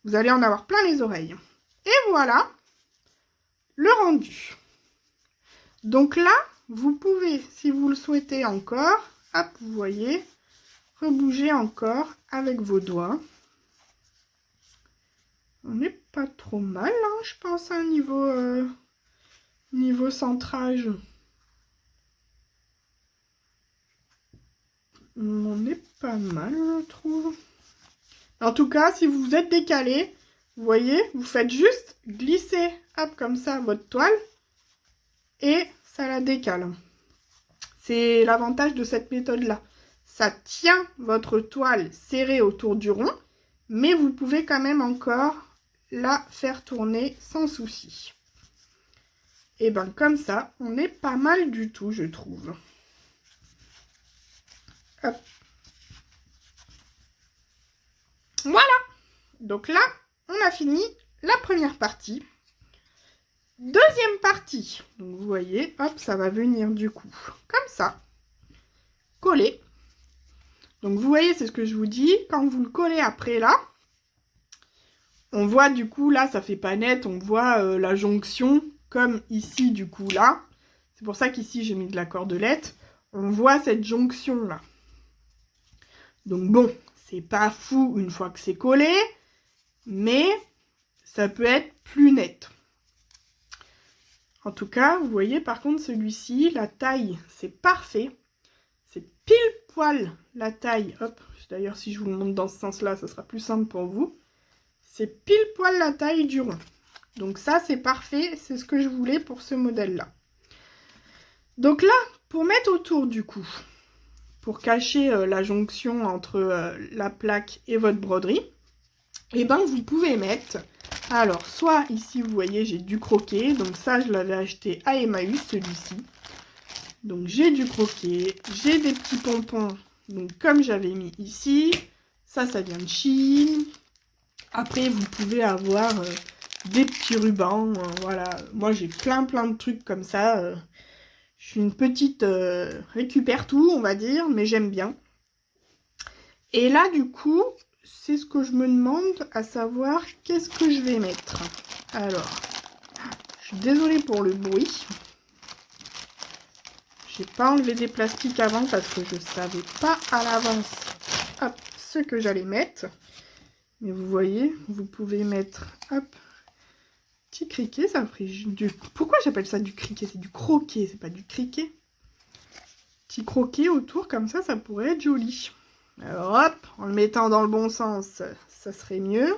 Vous allez en avoir plein les oreilles. Et voilà le rendu. Donc là, vous pouvez, si vous le souhaitez encore, hop, vous voyez, rebouger encore avec vos doigts. On n'est pas trop mal, hein, je pense, à un niveau centrage. On est pas mal, je trouve. En tout cas, si vous êtes décalé, vous voyez, vous faites juste glisser, hop, comme ça, votre toile, et ça la décale. C'est l'avantage de cette méthode-là. Ça tient votre toile serrée autour du rond, mais vous pouvez quand même encore la faire tourner sans souci. Et bien comme ça, on est pas mal du tout, je trouve. Hop. Voilà. Donc là, on a fini la première partie. Deuxième partie. Donc vous voyez, hop, ça va venir du coup comme ça. Coller. Donc vous voyez, c'est ce que je vous dis. Quand vous le collez après là, on voit du coup là, ça fait pas net. On voit la jonction comme ici du coup là. C'est pour ça qu'ici j'ai mis de la cordelette. On voit cette jonction là. Donc bon, c'est pas fou une fois que c'est collé, mais ça peut être plus net. En tout cas, vous voyez par contre celui-ci, la taille, c'est parfait. C'est pile poil la taille. Hop, d'ailleurs si je vous le montre dans ce sens-là, ça sera plus simple pour vous. C'est pile poil la taille du rond. Donc ça, c'est parfait, c'est ce que je voulais pour ce modèle-là. Donc là, pour mettre autour du cou, pour cacher la jonction entre la plaque et votre broderie, et ben vous pouvez mettre, alors soit ici vous voyez j'ai du croquet, donc ça je l'avais acheté à Emmaüs celui-ci, donc j'ai du croquet, j'ai des petits pompons, donc comme j'avais mis ici, ça vient de Chine. Après vous pouvez avoir des petits rubans, voilà, moi j'ai plein de trucs comme ça, je suis une petite récupère tout on va dire, mais j'aime bien. Et là du coup, c'est ce que je me demande, à savoir qu'est-ce que je vais mettre. Alors, je suis désolée pour le bruit. J'ai pas enlevé des plastiques avant parce que je savais pas à l'avance ce que j'allais mettre. Mais vous voyez, vous pouvez mettre, hop, petit criquet, ça ferait du... Pourquoi j'appelle ça du criquet? C'est du croquet, c'est pas du criquet. Petit croquet autour, comme ça pourrait être joli. Alors hop, en le mettant dans le bon sens, ça serait mieux.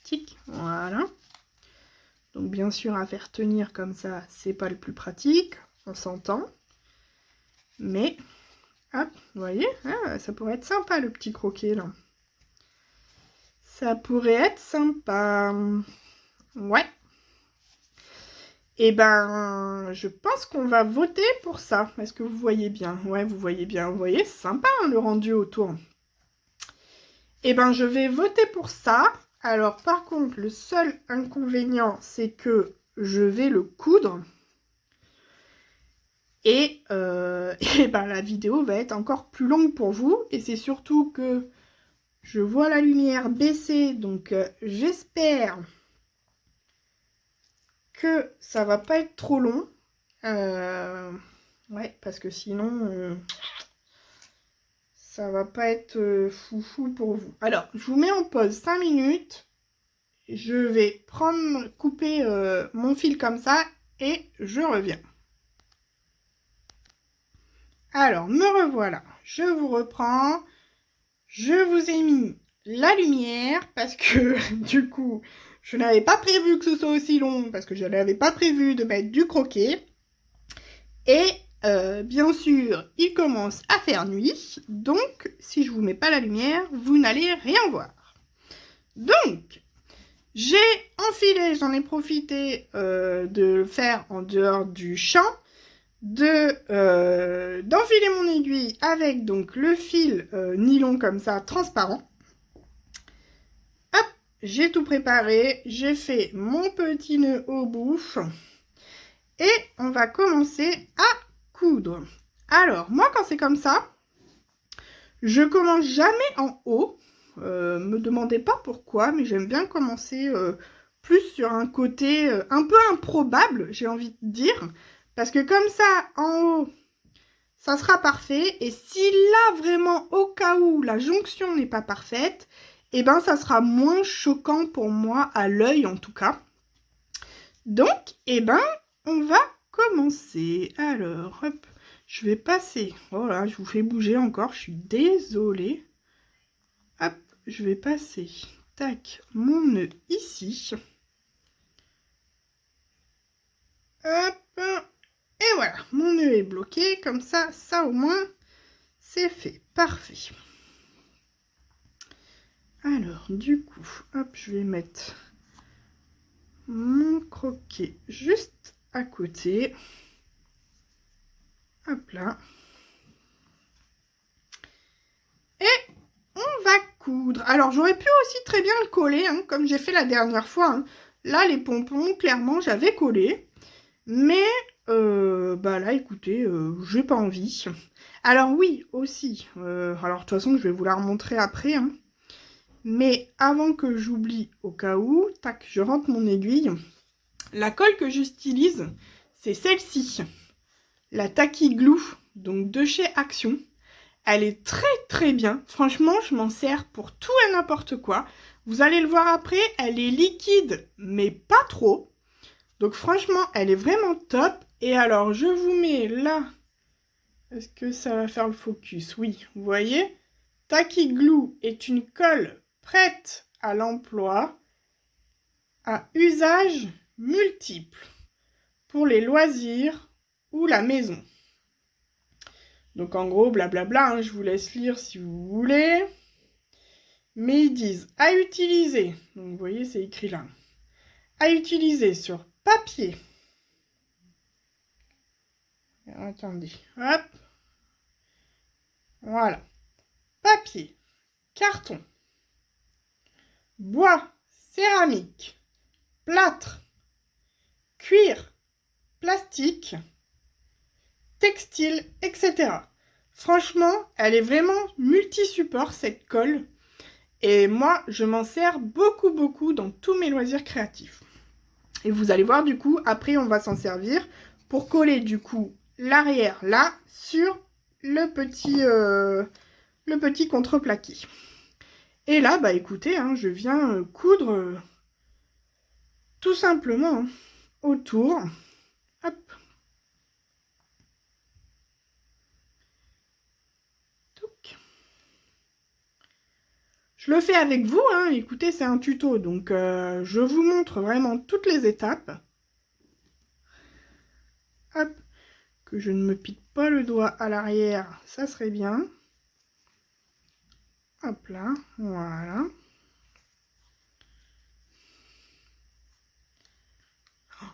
Tic, voilà. Donc bien sûr, à faire tenir comme ça, c'est pas le plus pratique, on s'entend. Mais, hop, vous voyez, ça pourrait être sympa le petit croquet là. Ça pourrait être sympa. Ouais. Et ben, je pense qu'on va voter pour ça. Est-ce que vous voyez bien? Ouais, vous voyez bien. Vous voyez, c'est sympa hein, le rendu autour. Et ben, je vais voter pour ça. Alors, par contre, le seul inconvénient, c'est que je vais le coudre. Et ben, la vidéo va être encore plus longue pour vous. Et c'est surtout que je vois la lumière baisser. Donc, j'espère que ça va pas être trop long. Ouais, parce que sinon, ça va pas être foufou pour vous. Alors, je vous mets en pause 5 minutes. Je vais couper mon fil comme ça et je reviens. Alors, me revoilà. Je vous reprends. Je vous ai mis la lumière parce que du coup, je n'avais pas prévu que ce soit aussi long parce que je n'avais pas prévu de mettre du croquet. Et bien sûr, il commence à faire nuit, donc si je vous mets pas la lumière, vous n'allez rien voir. Donc, j'ai enfilé, j'en ai profité de le faire en dehors du champ, d'enfiler mon aiguille avec donc le fil nylon comme ça, transparent. Hop, j'ai tout préparé, j'ai fait mon petit nœud au bout et on va commencer à coudre. Alors, moi quand c'est comme ça, je commence jamais en haut. Me demandez pas pourquoi, mais j'aime bien commencer plus sur un côté un peu improbable, j'ai envie de dire. Parce que comme ça, en haut, ça sera parfait. Et si là, vraiment, au cas où la jonction n'est pas parfaite, eh ben, ça sera moins choquant pour moi, à l'œil en tout cas. Donc, eh ben, on va commencer. Alors, hop, je vais passer. Voilà, je vous fais bouger encore, je suis désolée. Hop, je vais passer, tac, mon nœud ici. Hop, et voilà, mon nœud est bloqué, comme ça, ça au moins, c'est fait, parfait. Alors, du coup, hop, je vais mettre mon croquet juste à côté. Hop là. Et on va coudre. Alors, j'aurais pu aussi très bien le coller, hein, comme j'ai fait la dernière fois. Hein. Là, les pompons, clairement, j'avais collé. Mais, bah là, écoutez, j'ai pas envie. Alors oui, aussi. Alors, de toute façon, je vais vous la remontrer après. Hein. Mais avant que j'oublie, au cas où, tac, je rentre mon aiguille. La colle que j'utilise, c'est celle-ci. La Tacky Glue, donc de chez Action. Elle est très bien. Franchement, je m'en sers pour tout et n'importe quoi. Vous allez le voir après, elle est liquide, mais pas trop. Donc franchement, elle est vraiment top. Et alors, je vous mets là. Est-ce que ça va faire le focus? Oui, vous voyez, Tacky Glue est une colle prête à l'emploi, à usage multiple, pour les loisirs ou la maison. Donc en gros, blablabla, hein, je vous laisse lire si vous voulez. Mais ils disent à utiliser, donc vous voyez, c'est écrit là, à utiliser sur papier. Attendez, hop. Voilà. Papier, carton, bois, céramique, plâtre, cuir, plastique, textile, etc. Franchement, elle est vraiment multi-support cette colle. Et moi, je m'en sers beaucoup dans tous mes loisirs créatifs. Et vous allez voir, du coup, après, on va s'en servir pour coller, du coup, l'arrière là sur le petit contreplaqué. Et là, bah écoutez, hein, je viens coudre tout simplement hein, autour. Hop. Touc. Je le fais avec vous, hein, écoutez, c'est un tuto, donc je vous montre vraiment toutes les étapes. Hop, que je ne me pique pas le doigt à l'arrière, ça serait bien. Hop là, voilà.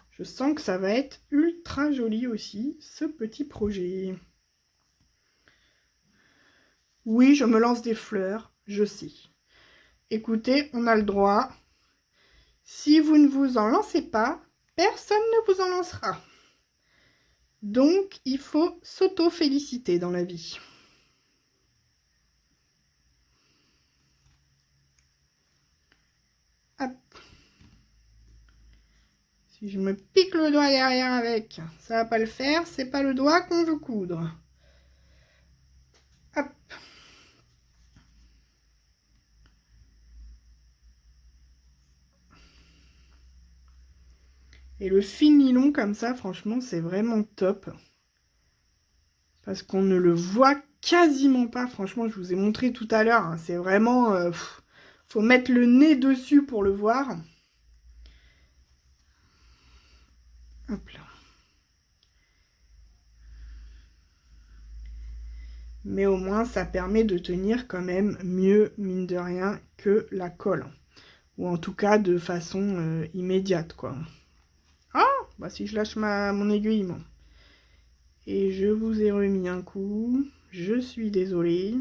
Je sens que ça va être ultra joli aussi, ce petit projet. Oui, je me lance des fleurs, je sais. Écoutez, on a le droit. Si vous ne vous en lancez pas, personne ne vous en lancera. Donc, il faut s'auto-féliciter dans la vie. Hop. Si je me pique le doigt derrière avec, ça va pas le faire, c'est pas le doigt qu'on veut coudre. Hop. Et le fil nylon comme ça, franchement, c'est vraiment top. Parce qu'on ne le voit quasiment pas. Franchement, je vous ai montré tout à l'heure. Hein, c'est vraiment... faut mettre le nez dessus pour le voir. Hop là. Mais au moins, ça permet de tenir quand même mieux, mine de rien, que la colle. Ou en tout cas, de façon immédiate, quoi. Ah, bah si je lâche mon aiguillement. Et je vous ai remis un coup. Je suis désolée.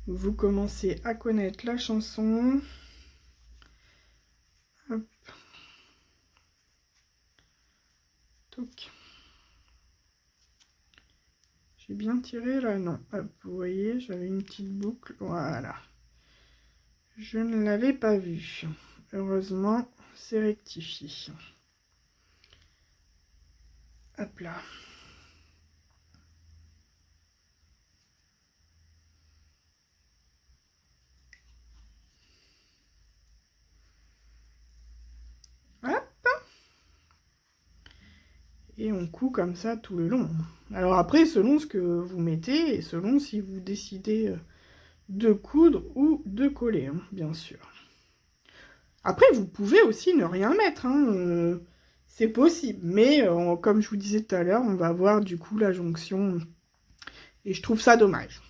Vous commencez à connaître la chanson. Hop. Toc. J'ai bien tiré là, non. Hop, vous voyez, j'avais une petite boucle. Voilà. Je ne l'avais pas vu. Heureusement, c'est rectifié. Hop là. Hop. Et on coud comme ça tout le long. Alors après, selon ce que vous mettez et selon si vous décidez de coudre ou de coller, hein, bien sûr. Après, vous pouvez aussi ne rien mettre, hein, c'est possible. Mais comme je vous disais tout à l'heure, on va voir du coup la jonction. Et je trouve ça dommage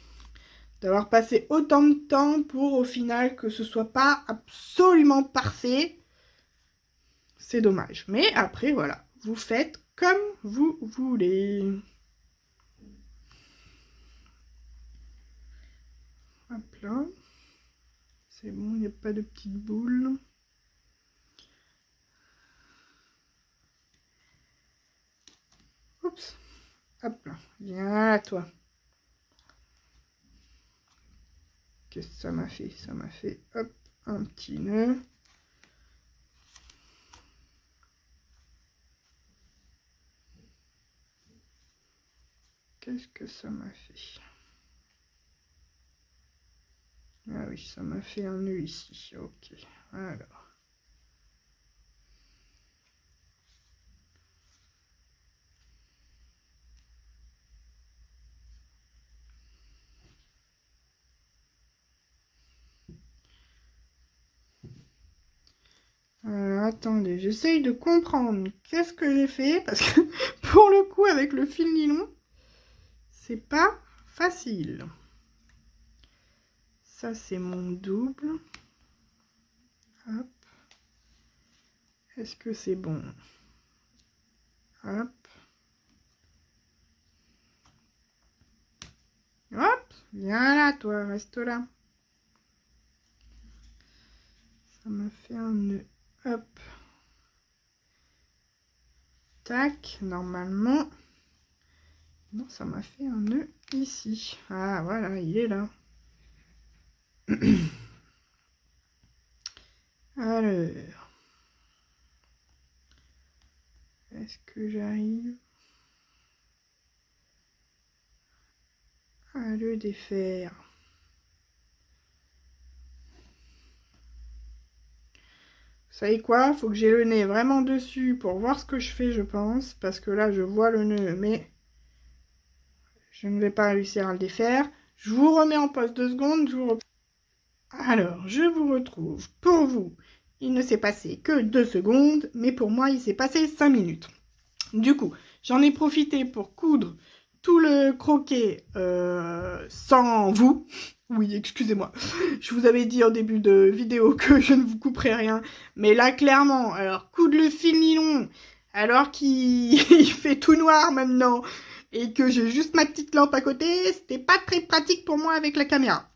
d'avoir passé autant de temps pour au final que ce soit pas absolument parfait. C'est dommage. Mais après, voilà, vous faites comme vous voulez. Hop là. C'est bon, il n'y a pas de petites boules. Oups. Hop là. Viens à toi. Qu'est-ce que ça m'a fait? Ça m'a fait, hop, un petit nœud. Qu'est-ce que ça m'a fait? Ah oui, ça m'a fait un nœud ici. Ok. Alors. Attendez, j'essaye de comprendre qu'est-ce que j'ai fait, parce que pour le coup, avec le fil nylon, c'est pas facile. Ça, c'est mon double. Hop. Est-ce que c'est bon? Hop. Hop. Viens là, toi, reste là. Ça m'a fait un nœud. Hop. Tac, normalement. Non, ça m'a fait un nœud ici. Ah, voilà, il est là. Alors. Est-ce que j'arrive à le défaire? Vous savez quoi? Faut que j'ai le nez vraiment dessus pour voir ce que je fais, je pense. Parce que là, je vois le nœud, mais je ne vais pas réussir à le défaire. Je vous remets en pause 2 secondes. Alors, je vous retrouve. Pour vous, il ne s'est passé que 2 secondes, mais pour moi, il s'est passé 5 minutes. Du coup, j'en ai profité pour coudre tout le croquet sans vous. Oui, excusez-moi. Je vous avais dit en début de vidéo que je ne vous couperai rien. Mais là, clairement, alors, coudre le fil nylon, alors qu'il fait tout noir maintenant, et que j'ai juste ma petite lampe à côté, c'était pas très pratique pour moi avec la caméra.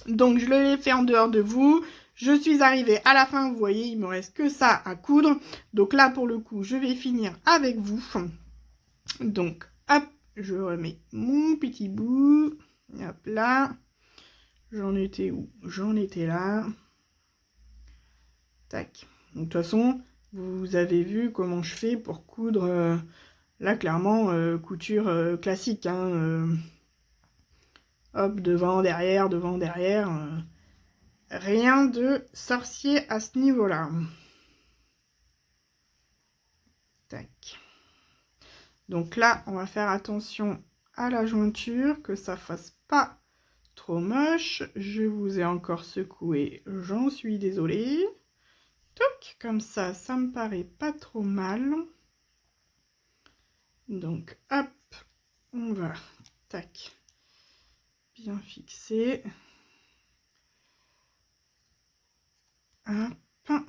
Donc, je l'ai fait en dehors de vous. Je suis arrivée à la fin, vous voyez, il me reste que ça à coudre. Donc là, pour le coup, je vais finir avec vous. Donc, hop, je remets mon petit bout. Hop là. J'en étais où? J'en étais là. Tac. Donc, de toute façon, vous avez vu comment je fais pour coudre. Là, clairement, couture classique. Hein, hop, devant, derrière, devant, derrière. Rien de sorcier à ce niveau-là. Tac. Donc là, on va faire attention à la jointure, que ça fasse pas trop moche. Je vous ai encore secoué, j'en suis désolée. Toc, comme ça me paraît pas trop mal. Donc, hop, on va tac, bien fixé. Hop.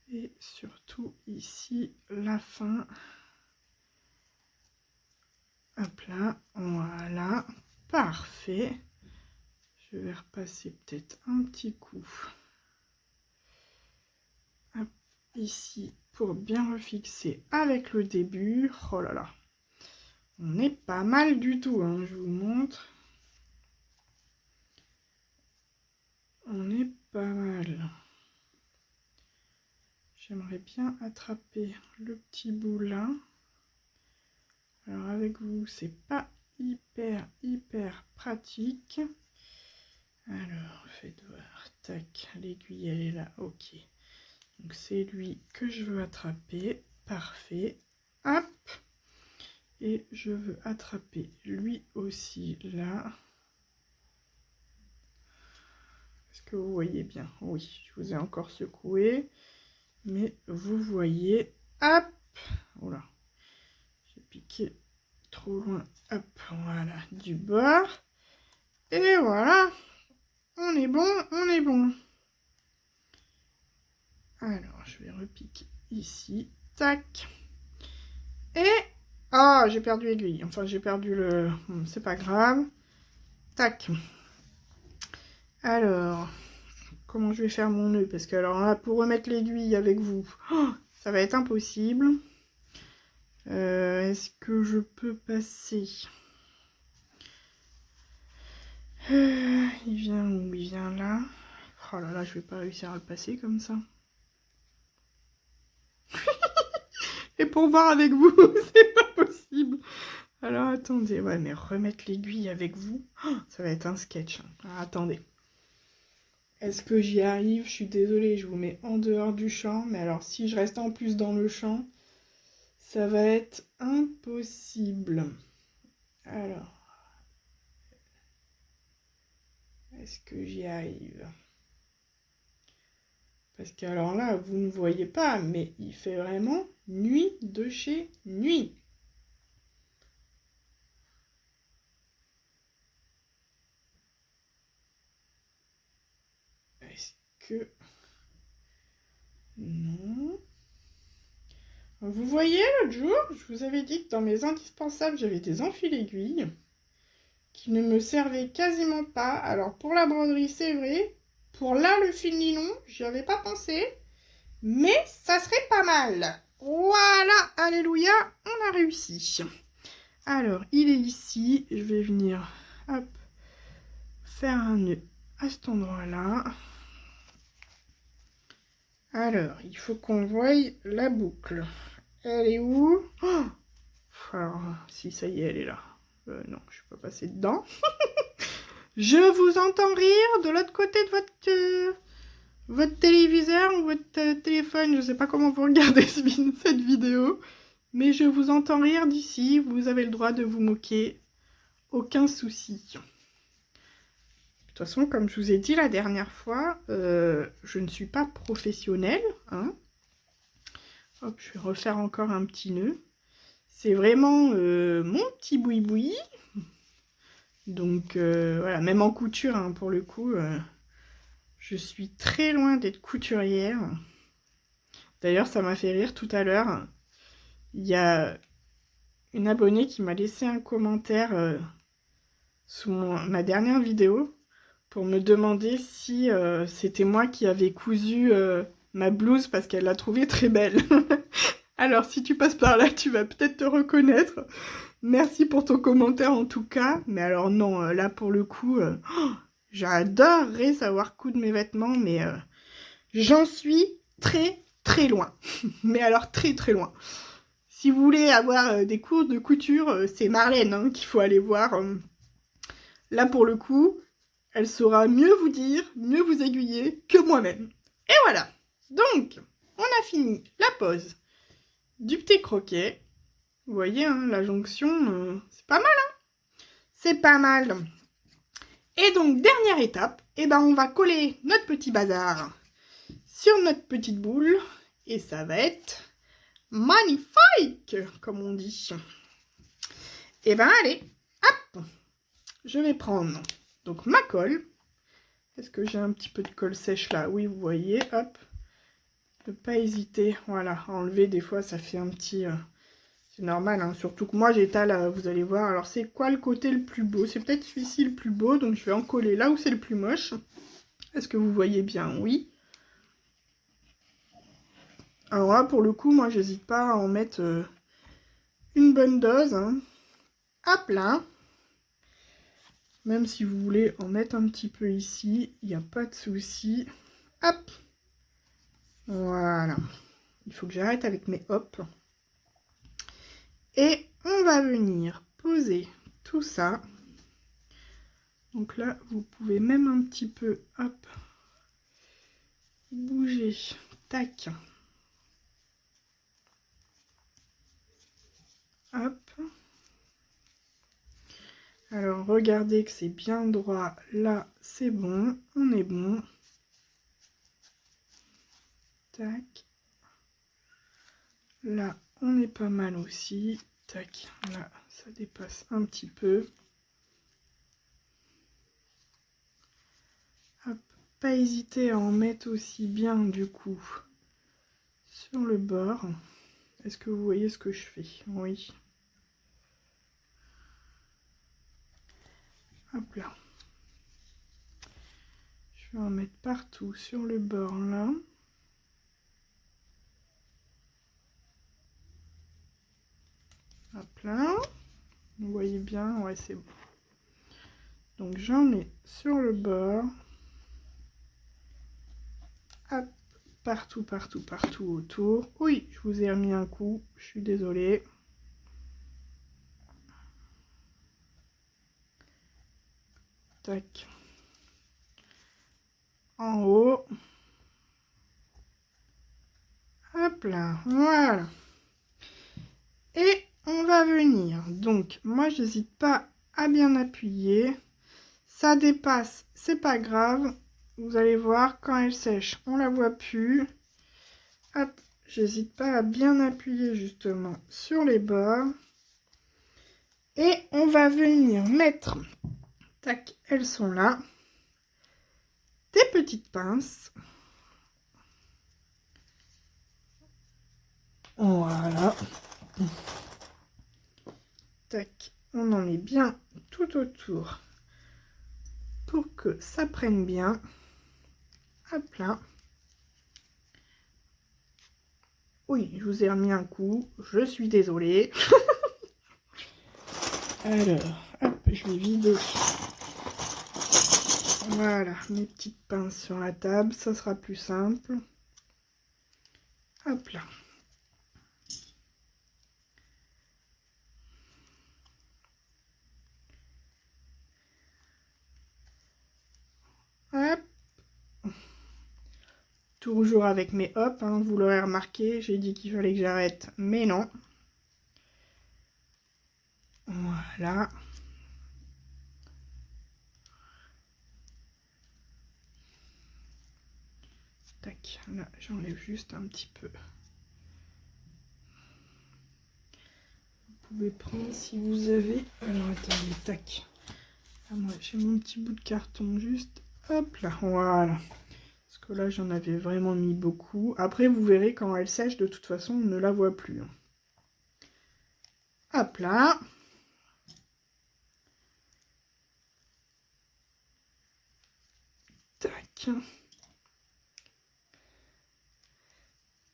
Et surtout ici, la fin. Hop là, voilà, parfait. Je vais repasser peut-être un petit coup. Hop, ici, pour bien refixer avec le début. Oh là là, on est pas mal du tout, hein, je vous montre. On est pas mal. J'aimerais bien attraper le petit bout là. Alors avec vous, c'est pas hyper pratique. Alors, faites voir. Tac, l'aiguille, elle est là. Ok. Donc c'est lui que je veux attraper. Parfait. Hop. Et je veux attraper lui aussi là. Est-ce que vous voyez bien? Oui, je vous ai encore secoué. Mais vous voyez. Hop. Oula. J'ai piqué trop loin. Hop. Voilà. Du bord. Et voilà. On est bon. On est bon. Alors, je vais repiquer ici. Tac. Et... ah, j'ai perdu l'aiguille. Enfin, j'ai perdu le... c'est pas grave. Tac. Alors, comment je vais faire mon nœud? Parce que alors là, pour remettre l'aiguille avec vous, oh, ça va être impossible. Est-ce que je peux passer? Il vient où? Il vient là. Oh là là, je vais pas réussir à le passer comme ça. Et pour voir avec vous, c'est pas possible. Alors attendez, ouais, mais remettre l'aiguille avec vous, oh, ça va être un sketch. Alors, attendez. Est-ce que j'y arrive? Je suis désolée, je vous mets en dehors du champ. Mais alors, si je reste en plus dans le champ, ça va être impossible. Alors, est-ce que j'y arrive? Parce que alors là, vous ne voyez pas, mais il fait vraiment nuit de chez nuit. Est-ce que... non. Vous voyez, l'autre jour, je vous avais dit que dans mes indispensables, j'avais des enfile-aiguilles qui ne me servaient quasiment pas. Alors, pour la broderie, c'est vrai. Pour là, le fil nylon, j'y avais pas pensé. Mais ça serait pas mal. Voilà, alléluia, on a réussi. Alors, il est ici. Je vais venir, hop, faire un nœud à cet endroit-là. Alors, il faut qu'on voie la boucle. Elle est où? Oh, alors, si, ça y est, elle est là. Non, je ne suis pas passée dedans. Je vous entends rire de l'autre côté de votre téléviseur ou votre téléphone. Je ne sais pas comment vous regardez cette vidéo. Mais je vous entends rire d'ici. Vous avez le droit de vous moquer. Aucun souci. De toute façon, comme je vous ai dit la dernière fois, je ne suis pas professionnelle. Hein. Hop, je vais refaire encore un petit nœud. C'est vraiment mon petit boui-boui. Donc voilà, même en couture, hein, pour le coup, je suis très loin d'être couturière. D'ailleurs, ça m'a fait rire tout à l'heure. Il y a une abonnée qui m'a laissé un commentaire sous ma dernière vidéo pour me demander si c'était moi qui avais cousu ma blouse parce qu'elle l'a trouvée très belle. Alors, si tu passes par là, tu vas peut-être te reconnaître. Merci pour ton commentaire en tout cas. Mais alors non, là pour le coup, j'adorerais savoir coudre mes vêtements, mais j'en suis très loin. Mais alors très loin. Si vous voulez avoir des cours de couture, c'est Marlène hein, qu'il faut aller voir. Là pour le coup, elle saura mieux vous dire, mieux vous aiguiller que moi-même. Et voilà. Donc, on a fini la pose du petit croquet. Vous voyez, hein, la jonction, c'est pas mal, hein? C'est pas mal. Et donc, dernière étape, eh ben, on va coller notre petit bazar sur notre petite boule. Et ça va être magnifique, comme on dit. Et ben allez, hop, je vais prendre donc ma colle. Est-ce que j'ai un petit peu de colle sèche là? Oui, vous voyez, hop. Ne pas hésiter, voilà, à enlever, des fois ça fait un petit... c'est normal, hein, surtout que moi j'étale, vous allez voir. Alors c'est quoi le côté le plus beau? C'est peut-être celui-ci le plus beau, donc je vais en coller là où c'est le plus moche. Est-ce que vous voyez bien? Oui. Alors là, pour le coup, moi j'hésite pas à en mettre une bonne dose. Hein. Hop là. Même si vous voulez en mettre un petit peu ici, il n'y a pas de souci. Hop. Voilà. Il faut que j'arrête avec mes hop. Et on va venir poser tout ça. Donc là, vous pouvez même un petit peu, hop, bouger. Tac. Hop. Alors, regardez que c'est bien droit. Là, c'est bon. On est bon. Tac. Là, on est pas mal aussi. Tac. Là, ça dépasse un petit peu. Hop. Pas hésiter à en mettre aussi bien, du coup, sur le bord. Est-ce que vous voyez ce que je fais? Oui. Hop là. Je vais en mettre partout sur le bord là. Hop là. Vous voyez bien, ouais, c'est bon. Donc j'en mets sur le bord. Hop, partout, partout, partout autour. Oui, je vous ai remis un coup, je suis désolée. Tac. En haut. Hop là, voilà. Et on va venir. Donc, moi, j'hésite pas à bien appuyer. Ça dépasse, c'est pas grave. Vous allez voir, quand elle sèche, on la voit plus. Hop, j'hésite pas à bien appuyer justement sur les bords. Et on va venir mettre, tac, elles sont là, des petites pinces. Voilà. Tac, on en met bien tout autour pour que ça prenne bien. Hop là. Oui, je vous ai remis un coup, je suis désolée. Alors, hop, je vais vider. Voilà, mes petites pinces sur la table, ça sera plus simple. Hop là. Hop. Toujours avec mes hop, hein, vous l'aurez remarqué, j'ai dit qu'il fallait que j'arrête, mais non. Voilà. Tac, là j'enlève juste un petit peu. Vous pouvez prendre si vous avez... Alors attendez, tac. Ah, moi j'ai mon petit bout de carton juste. Hop là, voilà. Parce que là j'en avais vraiment mis beaucoup. Après vous verrez quand elle sèche, de toute façon on ne la voit plus. Hop là. Tac.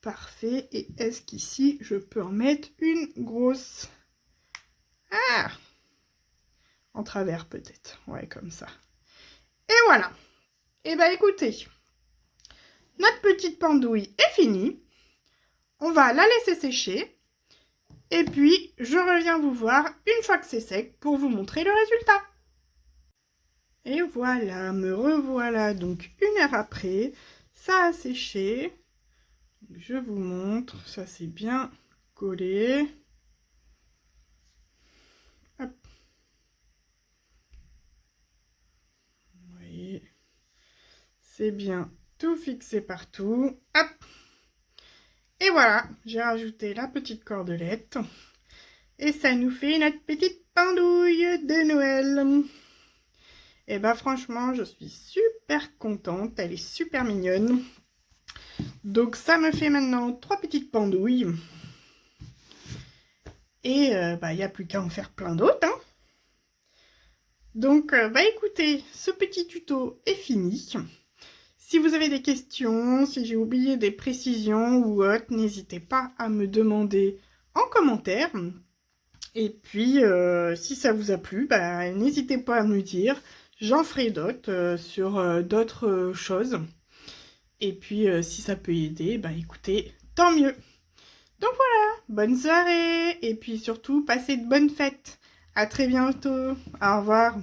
Parfait. Et est-ce qu'ici, je peux en mettre une grosse? Ah! En travers peut-être. Ouais, comme ça. Et voilà. Et bah écoutez, notre petite pendouille est finie. On va la laisser sécher. Et puis, je reviens vous voir une fois que c'est sec pour vous montrer le résultat. Et voilà, me revoilà donc 1 heure après. Ça a séché. Je vous montre, ça c'est bien collé. Hop. Vous voyez, c'est bien tout fixé partout. Hop. Et voilà, j'ai rajouté la petite cordelette. Et ça nous fait notre petite pendouille de Noël. Et bah franchement, je suis super contente. Elle est super mignonne. Donc ça me fait maintenant 3 petites pendouilles. Et bah il n'y a plus qu'à en faire plein d'autres. Hein. Donc bah écoutez, ce petit tuto est fini. Si vous avez des questions, si j'ai oublié des précisions ou autre, n'hésitez pas à me demander en commentaire. Et puis, si ça vous a plu, bah, n'hésitez pas à me dire. J'en ferai d'autres sur d'autres choses. Et puis, si ça peut aider, bah écoutez, tant mieux. Donc voilà, bonne soirée. Et puis surtout, passez de bonnes fêtes. À très bientôt. Au revoir.